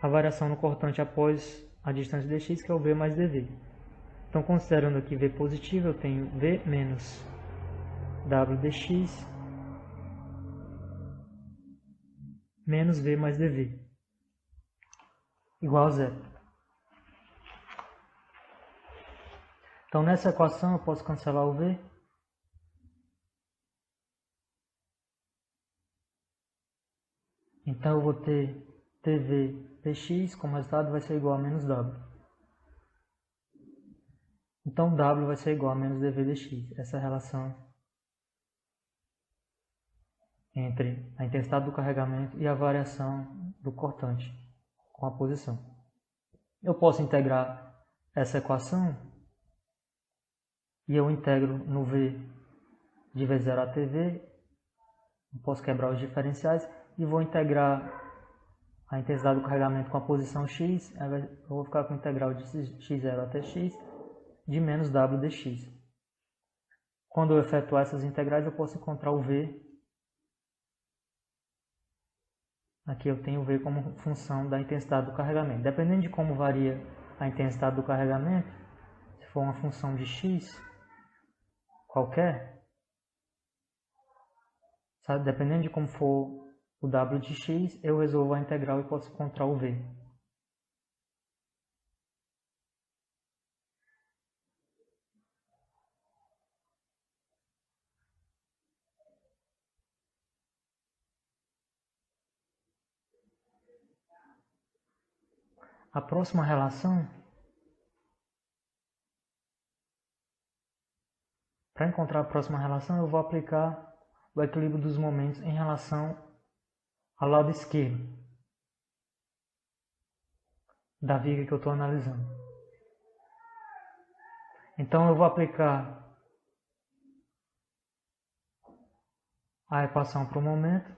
a variação no cortante após a distância dx, que é o V mais dV. Então, considerando aqui V positivo, eu tenho V menos Wdx menos V mais dV igual a zero. Então, nessa equação eu posso cancelar o V. Então, eu vou ter dV dx como resultado vai ser igual a menos W. Então, W vai ser igual a menos dV dx. Essa é a relação entre a intensidade do carregamento e a variação do cortante com a posição. Eu posso integrar essa equação e eu integro no V de V0 até V. Eu posso quebrar os diferenciais e vou integrar a intensidade do carregamento com a posição x. Eu vou ficar com a integral de x0 até x de menos W dx. Quando eu efetuar essas integrais, eu posso encontrar o V. Aqui eu tenho V como função da intensidade do carregamento. Dependendo de como varia a intensidade do carregamento, se for uma função de x qualquer, sabe? Dependendo de como for o W de x, eu resolvo a integral e posso encontrar o V. A próxima relação, para encontrar a próxima relação, eu vou aplicar o equilíbrio dos momentos em relação ao lado esquerdo da viga que eu estou analisando. Então eu vou aplicar a equação para o momento.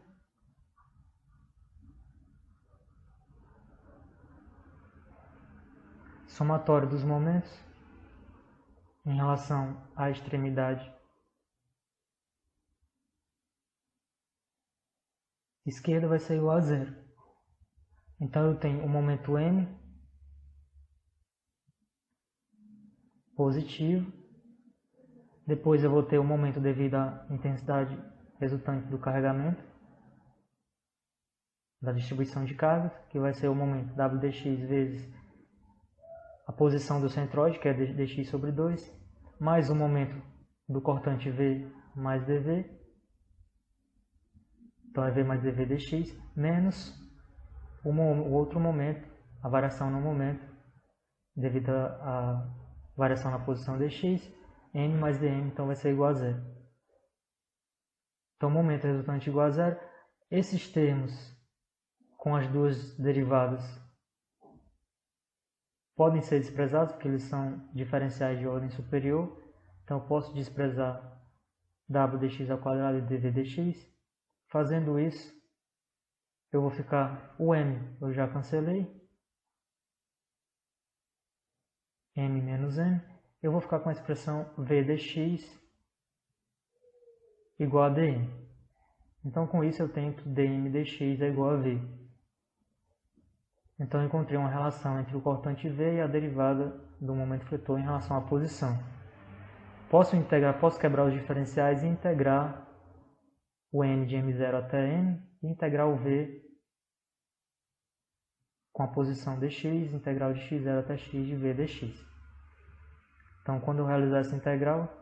Somatório dos momentos em relação à extremidade esquerda vai ser igual a zero. Então eu tenho o momento m positivo. Depois eu vou ter o momento devido à intensidade resultante do carregamento, da distribuição de cargas, que vai ser o momento w dx vezes a posição do centroide, que é dx sobre 2, mais o momento do cortante v mais dv, então é v mais dv dx, menos o outro momento, a variação no momento, devido à variação na posição dx, m mais dm, então vai ser igual a zero. Então, momento resultante igual a zero. Esses termos, com as duas derivadas, podem ser desprezados, porque eles são diferenciais de ordem superior. Então, eu posso desprezar w dx ao quadrado e dv dx. Fazendo isso, eu vou ficar o m, eu já cancelei, m menos m. Eu vou ficar com a expressão v dx igual a dm. Então, com isso, eu tenho que dm dx é igual a v. Então, eu encontrei uma relação entre o cortante v e a derivada do momento fletor em relação à posição. Posso quebrar os diferenciais e integrar o n de m0 até m e integrar o v com a posição dx, integral de x0 até x de v dx. Então, quando eu realizar essa integral,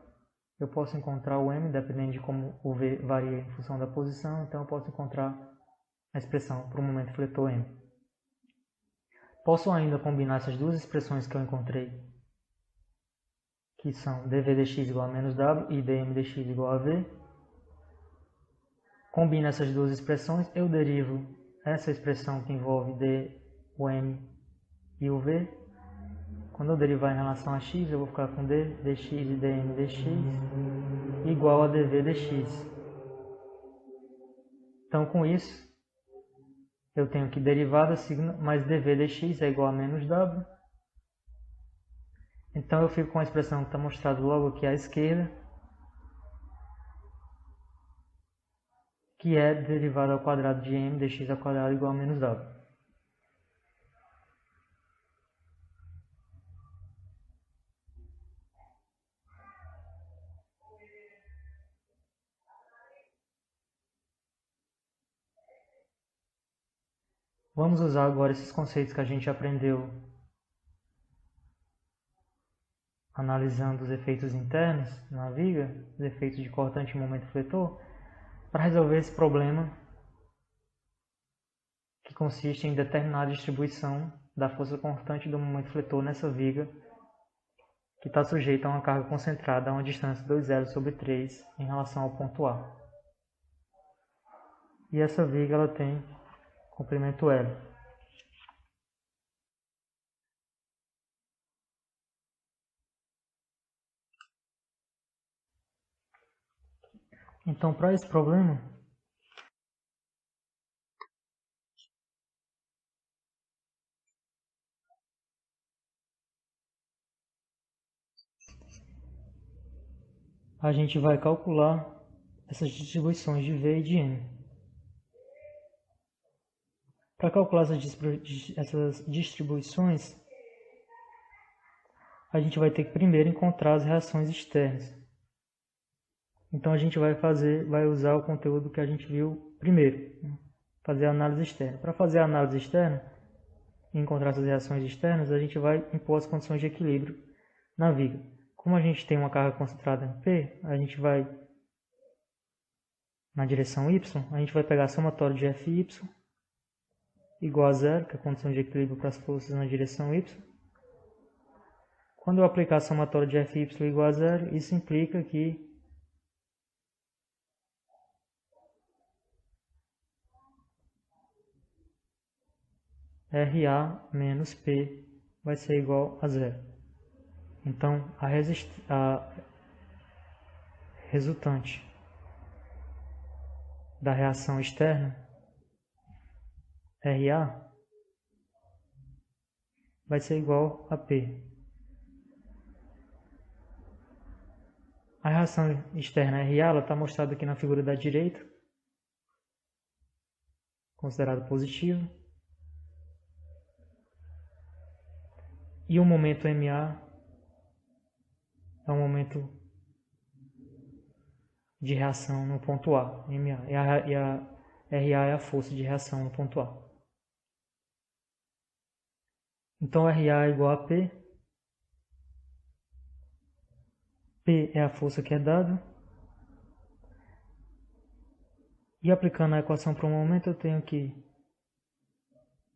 eu posso encontrar o m, dependendo de como o v varia em função da posição, então eu posso encontrar a expressão para o momento fletor m. Posso ainda combinar essas duas expressões que eu encontrei, que são dv dx igual a menos w e dm dx igual a v. Combino essas duas expressões, eu derivo essa expressão que envolve o m e o v. Quando eu derivar em relação a x, eu vou ficar com d dx e dm dx igual a dv dx. Então, com isso, eu tenho que derivada mais dv dx é igual a menos w. Então, eu fico com a expressão que está mostrada logo aqui à esquerda, que é derivada ao quadrado de m dx ao quadrado igual a menos w. Vamos usar agora esses conceitos que a gente aprendeu analisando os efeitos internos na viga, os efeitos de cortante e momento fletor, para resolver esse problema que consiste em determinar a distribuição da força constante do momento fletor nessa viga que está sujeita a uma carga concentrada a uma distância 2L sobre 3 em relação ao ponto A. E essa viga ela tem comprimento L. Então, para esse problema, a gente vai calcular essas distribuições de V e de M. Para calcular essas distribuições, a gente vai ter que primeiro encontrar as reações externas. Então a gente vai usar o conteúdo que a gente viu primeiro, fazer a análise externa. Para fazer a análise externa e encontrar essas reações externas, a gente vai impor as condições de equilíbrio na viga. Como a gente tem uma carga concentrada em P, a gente vai na direção Y, a gente vai pegar a somatória de Fy igual a zero, que é a condição de equilíbrio para as forças na direção Y. Quando eu aplicar a somatória de Fy igual a zero, isso implica que RA menos P vai ser igual a zero. Então, a resultante da reação externa, RA, vai ser igual a P. A reação externa RA está mostrada aqui na figura da direita, considerado positivo. E o momento MA é um momento de reação no ponto A, MA, e a RA é a força de reação no ponto A. Então RA é igual a P. P é a força que é dada. E aplicando a equação para o momento, eu tenho que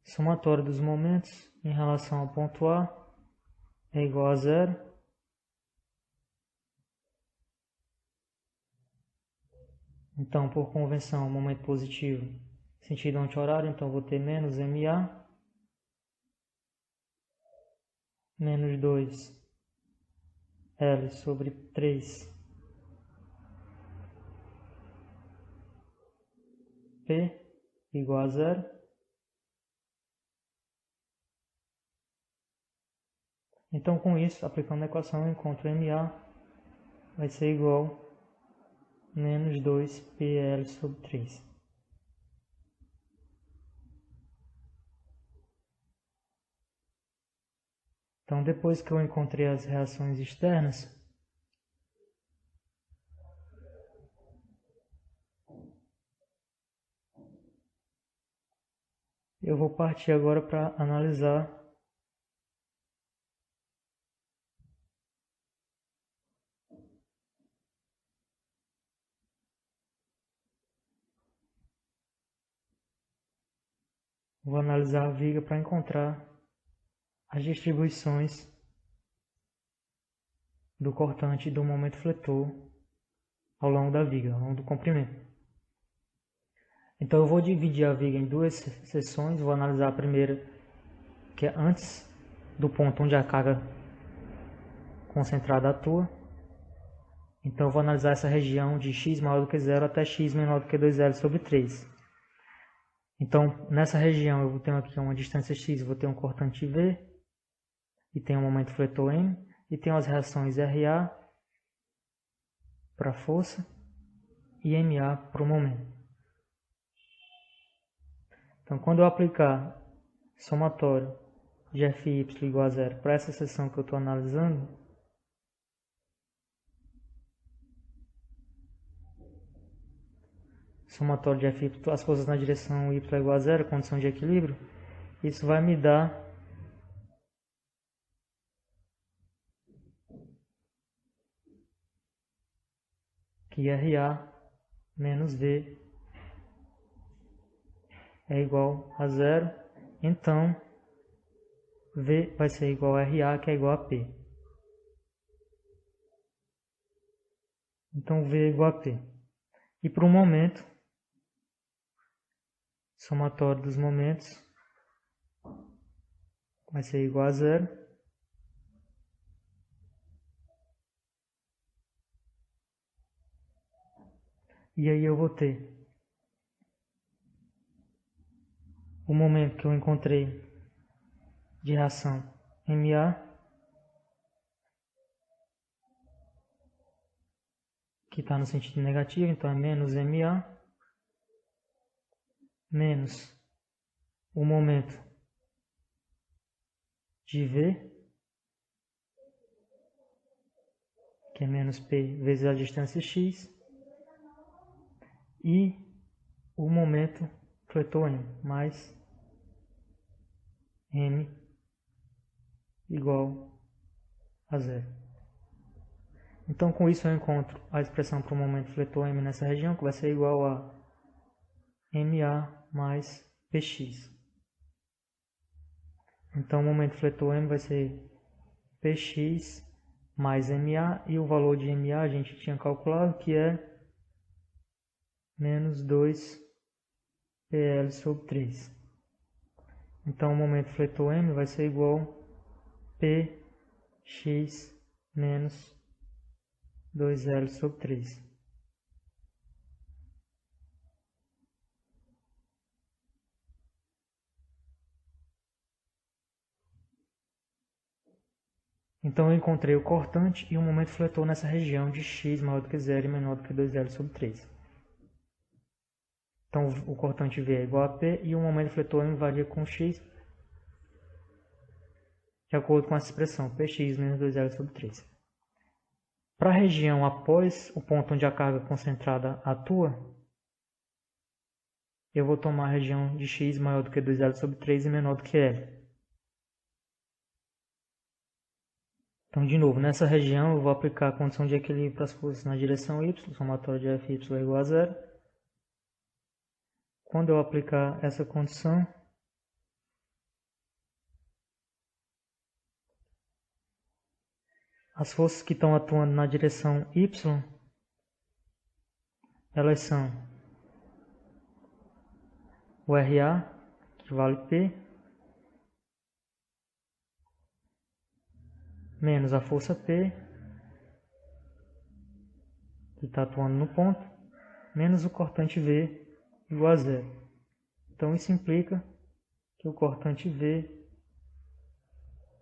somatório dos momentos em relação ao ponto A é igual a zero. Então, por convenção, momento positivo, sentido anti-horário, então vou ter menos MA, menos 2 L sobre 3 P igual a zero. Então, com isso, aplicando a equação, eu encontro MA vai ser igual a menos 2 PL sobre 3. Então, depois que eu encontrei as reações externas, eu vou partir agora para analisar a viga para encontrar as distribuições do cortante e do momento fletor ao longo da viga, ao longo do comprimento. Então eu vou dividir a viga em duas seções, vou analisar a primeira, que é antes do ponto onde a carga concentrada atua. Então eu vou analisar essa região de x maior do que 0 até x menor do que 2L sobre 3. Então nessa região eu tenho aqui uma distância x, vou ter um cortante V, e tenho um momento fletor M, e tenho as reações RA para a força e MA para o momento. Então, quando eu aplicar somatório de FY igual a zero para essa seção que eu estou analisando, somatório de FY, as forças na direção Y igual a zero, condição de equilíbrio, isso vai me dar que RA menos V é igual a zero, então V vai ser igual a RA, que é igual a P. Então V é igual a P. E para o momento, somatório dos momentos vai ser igual a zero. E aí eu vou ter o momento que eu encontrei de reação MA, que está no sentido negativo, então é menos MA, menos o momento de V, que é menos P vezes a distância x, e o momento fletor M, mais M igual a zero. Então, com isso eu encontro a expressão para o momento fletor M nessa região, que vai ser igual a MA mais PX. Então, o momento fletor M vai ser PX mais MA, e o valor de MA a gente tinha calculado que é menos 2 PL sobre 3. Então, o momento fletor M vai ser igual a PX menos 2L sobre 3. Então eu encontrei o cortante e o momento fletor nessa região de x maior do que 0 e menor do que 2L sobre 3. Então o cortante V é igual a P e o momento fletor M varia com x de acordo com essa expressão, Px menos 2L sobre 3. Para a região após o ponto onde a carga concentrada atua, eu vou tomar a região de x maior do que 2L sobre 3 e menor do que L. Então, de novo, nessa região eu vou aplicar a condição de equilíbrio para as forças na direção y, somatório de Fy é igual a 0. Quando eu aplicar essa condição, as forças que estão atuando na direção y, elas são o RA, que vale P, menos a força P, que está atuando no ponto, menos o cortante V, igual a 0. Então isso implica que o cortante V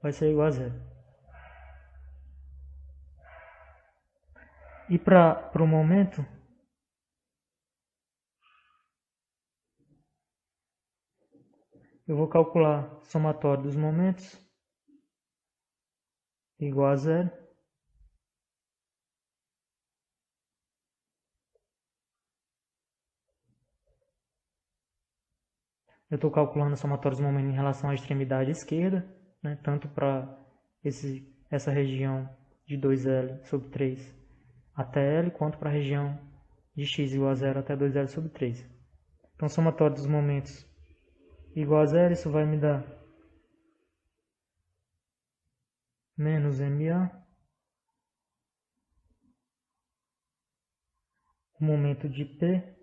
vai ser igual a 0. E para o momento, eu vou calcular o somatório dos momentos igual a 0. Eu estou calculando o somatório dos momentos em relação à extremidade esquerda, né, tanto para essa região de 2L sobre 3 até L, quanto para a região de x igual a 0 até 2L sobre 3. Então, o somatório dos momentos igual a 0, isso vai me dar menos MA, o momento de P,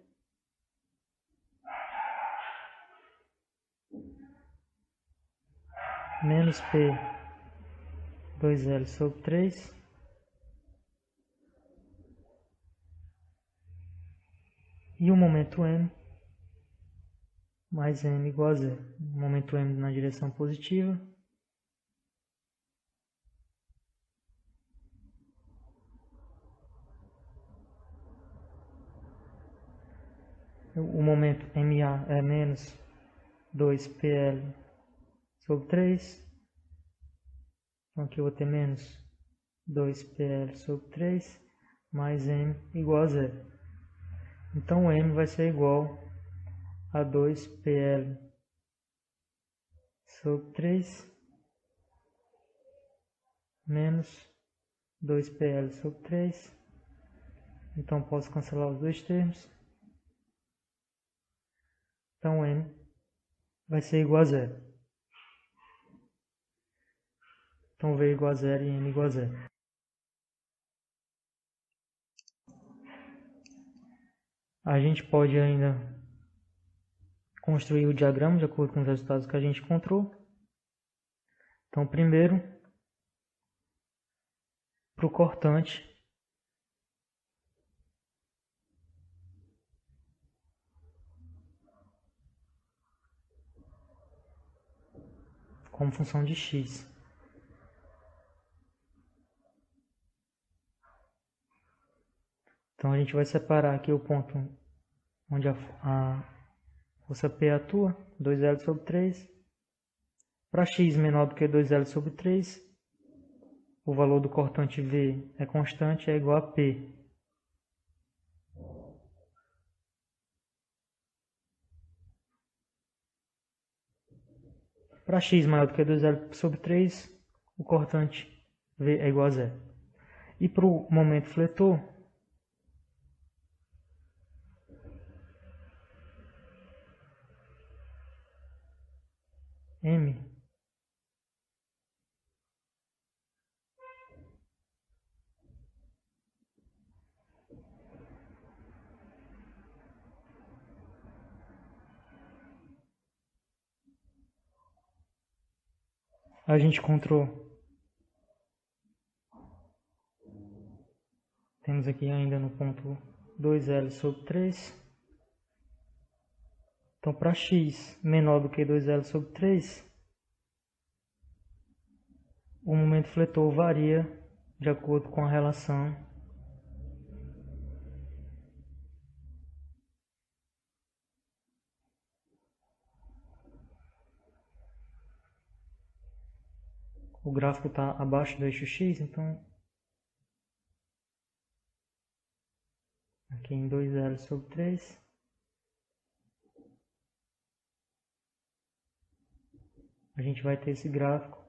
menos P 2L sobre 3, e o momento M mais M igual a 0. O momento M na direção positiva, o momento MA é menos 2PL sobre 3. Então aqui eu vou ter menos 2PL sobre 3 mais M igual a 0. Então M vai ser igual a 2PL sobre 3 menos 2PL sobre 3. Então posso cancelar os dois termos. Então M vai ser igual a 0. Então V igual a 0 e M igual a 0. A gente pode ainda construir o diagrama de acordo com os resultados que a gente encontrou. Então, primeiro, para o cortante, como função de x. Então a gente vai separar aqui o ponto onde a força P atua, 2L sobre 3. Para x menor do que 2L sobre 3, o valor do cortante V é constante, é igual a P. Para x maior do que 2L sobre 3, o cortante V é igual a 0. E para o momento fletor, M a gente encontrou Estamos aqui ainda no ponto 2L sobre 3. Então, para x menor do que 2L sobre 3, o momento fletor varia de acordo com a relação o gráfico está abaixo do eixo x, então aqui em 2L sobre 3, a gente vai ter esse gráfico,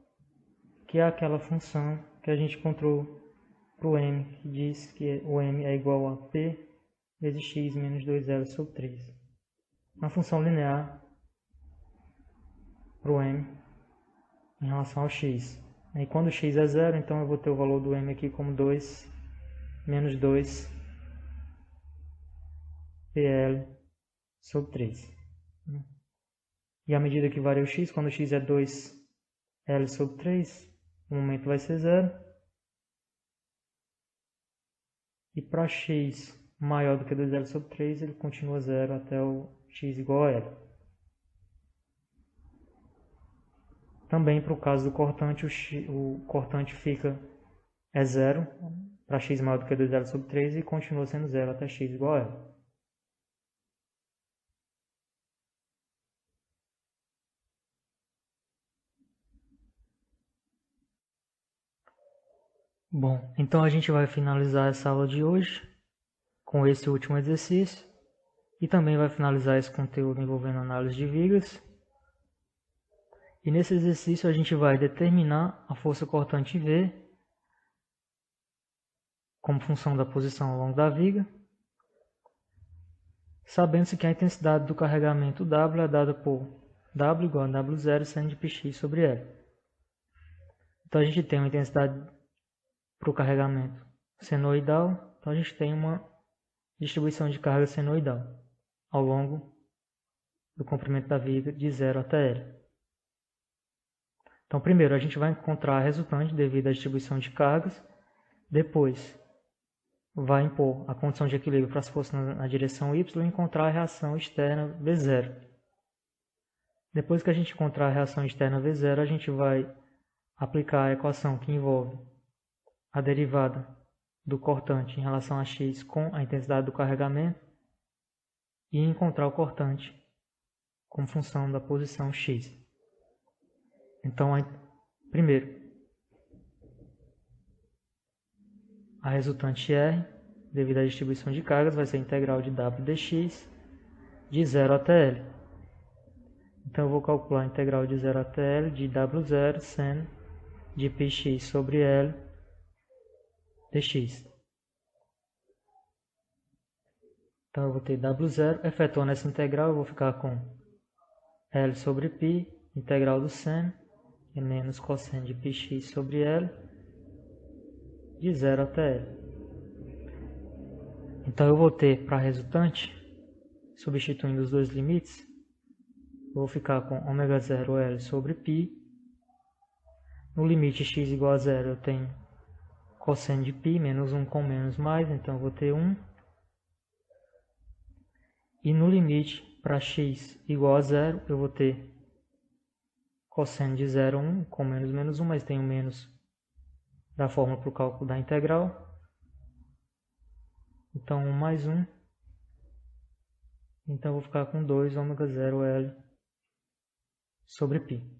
que é aquela função que a gente encontrou para o m, que diz que o m é igual a p vezes x menos 2L sobre 3. Uma função linear para o m em relação ao x. E quando o x é zero, então eu vou ter o valor do m aqui como 2 menos 2 pl sobre 3. E à medida que varia o x, quando o x é 2L sobre 3, o momento vai ser zero. E para x maior do que 2L sobre 3, ele continua zero até o x igual a L. Também para o caso do cortante, o cortante é zero para x maior do que 2L sobre 3 e continua sendo zero até x igual a L. Bom, então a gente vai finalizar essa aula de hoje com esse último exercício e também vai finalizar esse conteúdo envolvendo análise de vigas. E nesse exercício a gente vai determinar a força cortante V como função da posição ao longo da viga, sabendo-se que a intensidade do carregamento W é dada por W igual a W0 seno de πx sobre L. Então a gente tem uma intensidade para o carregamento senoidal, então a gente tem uma distribuição de carga senoidal ao longo do comprimento da viga de 0 até L. Então primeiro a gente vai encontrar a resultante devido à distribuição de cargas, depois vai impor a condição de equilíbrio para as forças na direção y e encontrar a reação externa V0. Depois que a gente encontrar a reação externa V0, a gente vai aplicar a equação que envolve a derivada do cortante em relação a x com a intensidade do carregamento e encontrar o cortante como função da posição x. Então, primeiro, a resultante R, devido à distribuição de cargas, vai ser a integral de w dx de 0 até L. Então, eu vou calcular a integral de 0 até L de W0 seno de πx sobre L dx. Então, eu vou ter W0, efetuando essa integral, eu vou ficar com L sobre π, integral do seno, é menos cosseno de πx sobre L, de 0 até L. Então, eu vou ter para a resultante, substituindo os dois limites, eu vou ficar com ω0L sobre π. No limite x igual a 0, eu tenho cosseno de π, menos 1 com menos mais, então eu vou ter 1. E no limite, para x igual a 0, eu vou ter cosseno de 0, 1, com menos 1, mas tem o menos da fórmula para o cálculo da integral. Então, 1 mais 1. Então, eu vou ficar com 2 ω0L sobre π.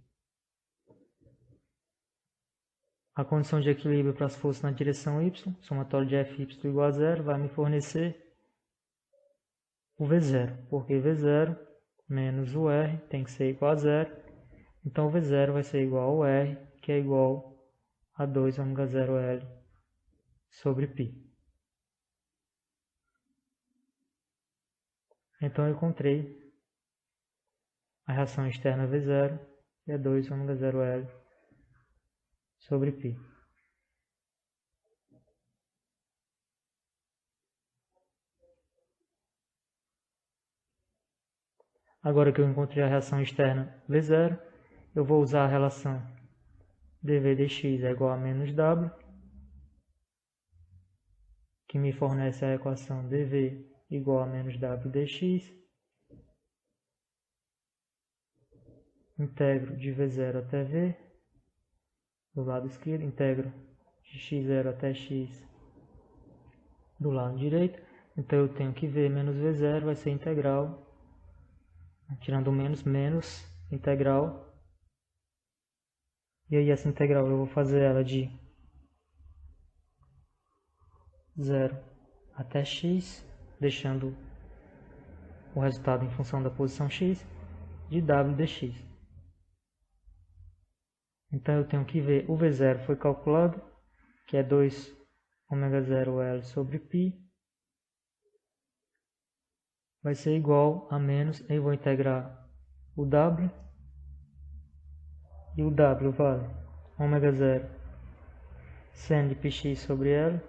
A condição de equilíbrio para as forças na direção y, somatório de Fy igual a 0, vai me fornecer o V0, porque V0 menos o R tem que ser igual a 0. Então, o V0 vai ser igual ao R, que é igual a 2 ω0L sobre π. Então, eu encontrei a reação externa V0, que é 2 ω0L sobre π. Agora que eu encontrei a reação externa V0, eu vou usar a relação dV dx é igual a menos W. que me fornece a equação dv igual a menos w dx. Integro de v0 até v, do lado esquerdo, integro de x0 até x do lado direito. Então eu tenho que v menos v0 vai ser integral, tirando o menos, menos integral. E aí essa integral eu vou fazer ela de 0 até x, deixando o resultado em função da posição x, de w dx. Então eu tenho que ver, o v0 foi calculado, que é 2 ômega 0 L sobre π, vai ser igual a menos, eu vou integrar o w, e o w vale ômega 0 seno de πx sobre L,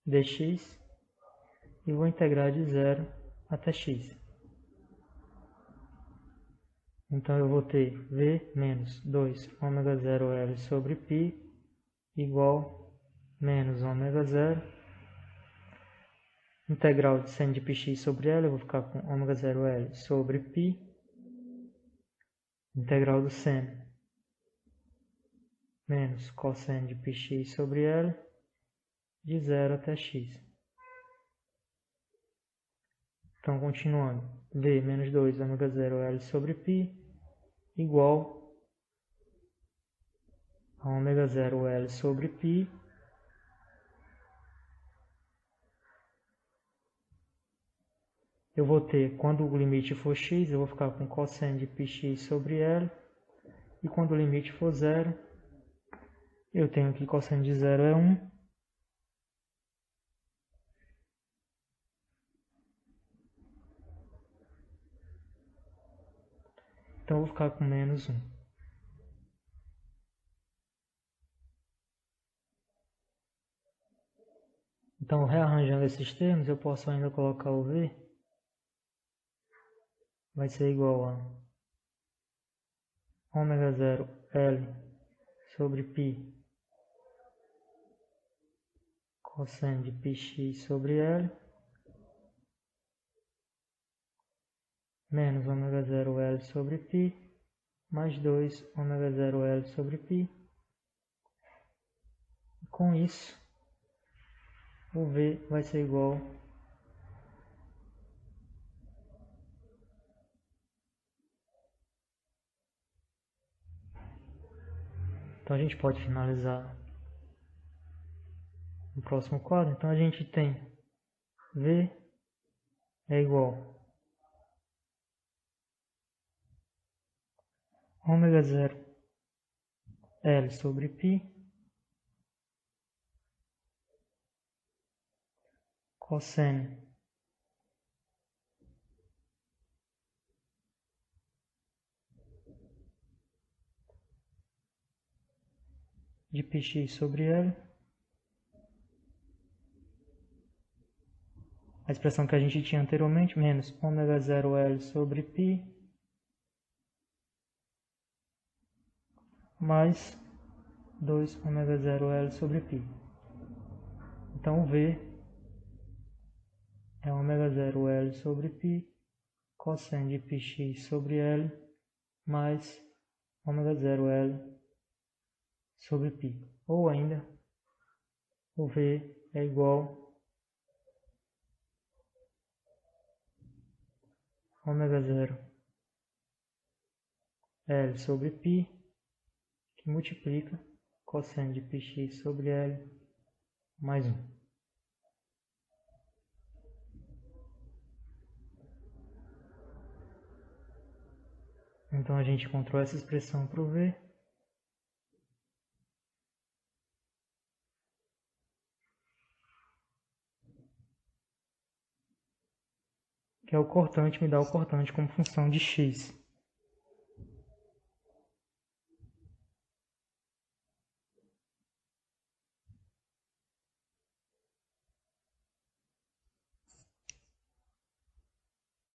dx, e vou integrar de 0 até x. Então eu vou ter v menos 2 ômega 0 L sobre π igual menos ômega 0, integral de seno de πx sobre L, eu vou ficar com ômega 0 L sobre π, integral do seno menos cosseno de πx sobre L, de 0 até x. Então, continuando, v menos 2 ômega 0 L sobre π igual a ômega 0 L sobre π eu vou ter, quando o limite for x, eu vou ficar com cosseno de πx sobre L, e quando o limite for 0, eu tenho que cosseno de 0 é 1, então eu vou ficar com menos 1. Então, rearranjando esses termos, eu posso ainda colocar o v, vai ser igual a ômega 0 L sobre π cosseno de πx sobre L menos ômega 0 L sobre π mais 2 ômega 0 L sobre π. Com isso, o v vai ser igual então a gente pode finalizar no próximo quadro. Então a gente tem v é igual a ômega 0 L sobre π cosseno de πx sobre L, a expressão que a gente tinha anteriormente, menos ômega 0 L sobre π, mais 2 ômega 0 L sobre π. Então o V é ômega 0 L sobre π, cosseno de πx sobre L, mais ômega 0 L sobre π. Ou ainda, o V é igual a ômega 0 L sobre π, que multiplica cosseno de πx sobre L mais 1. Então a gente encontrou essa expressão para o V. Que é o cortante, me dá o cortante como função de x.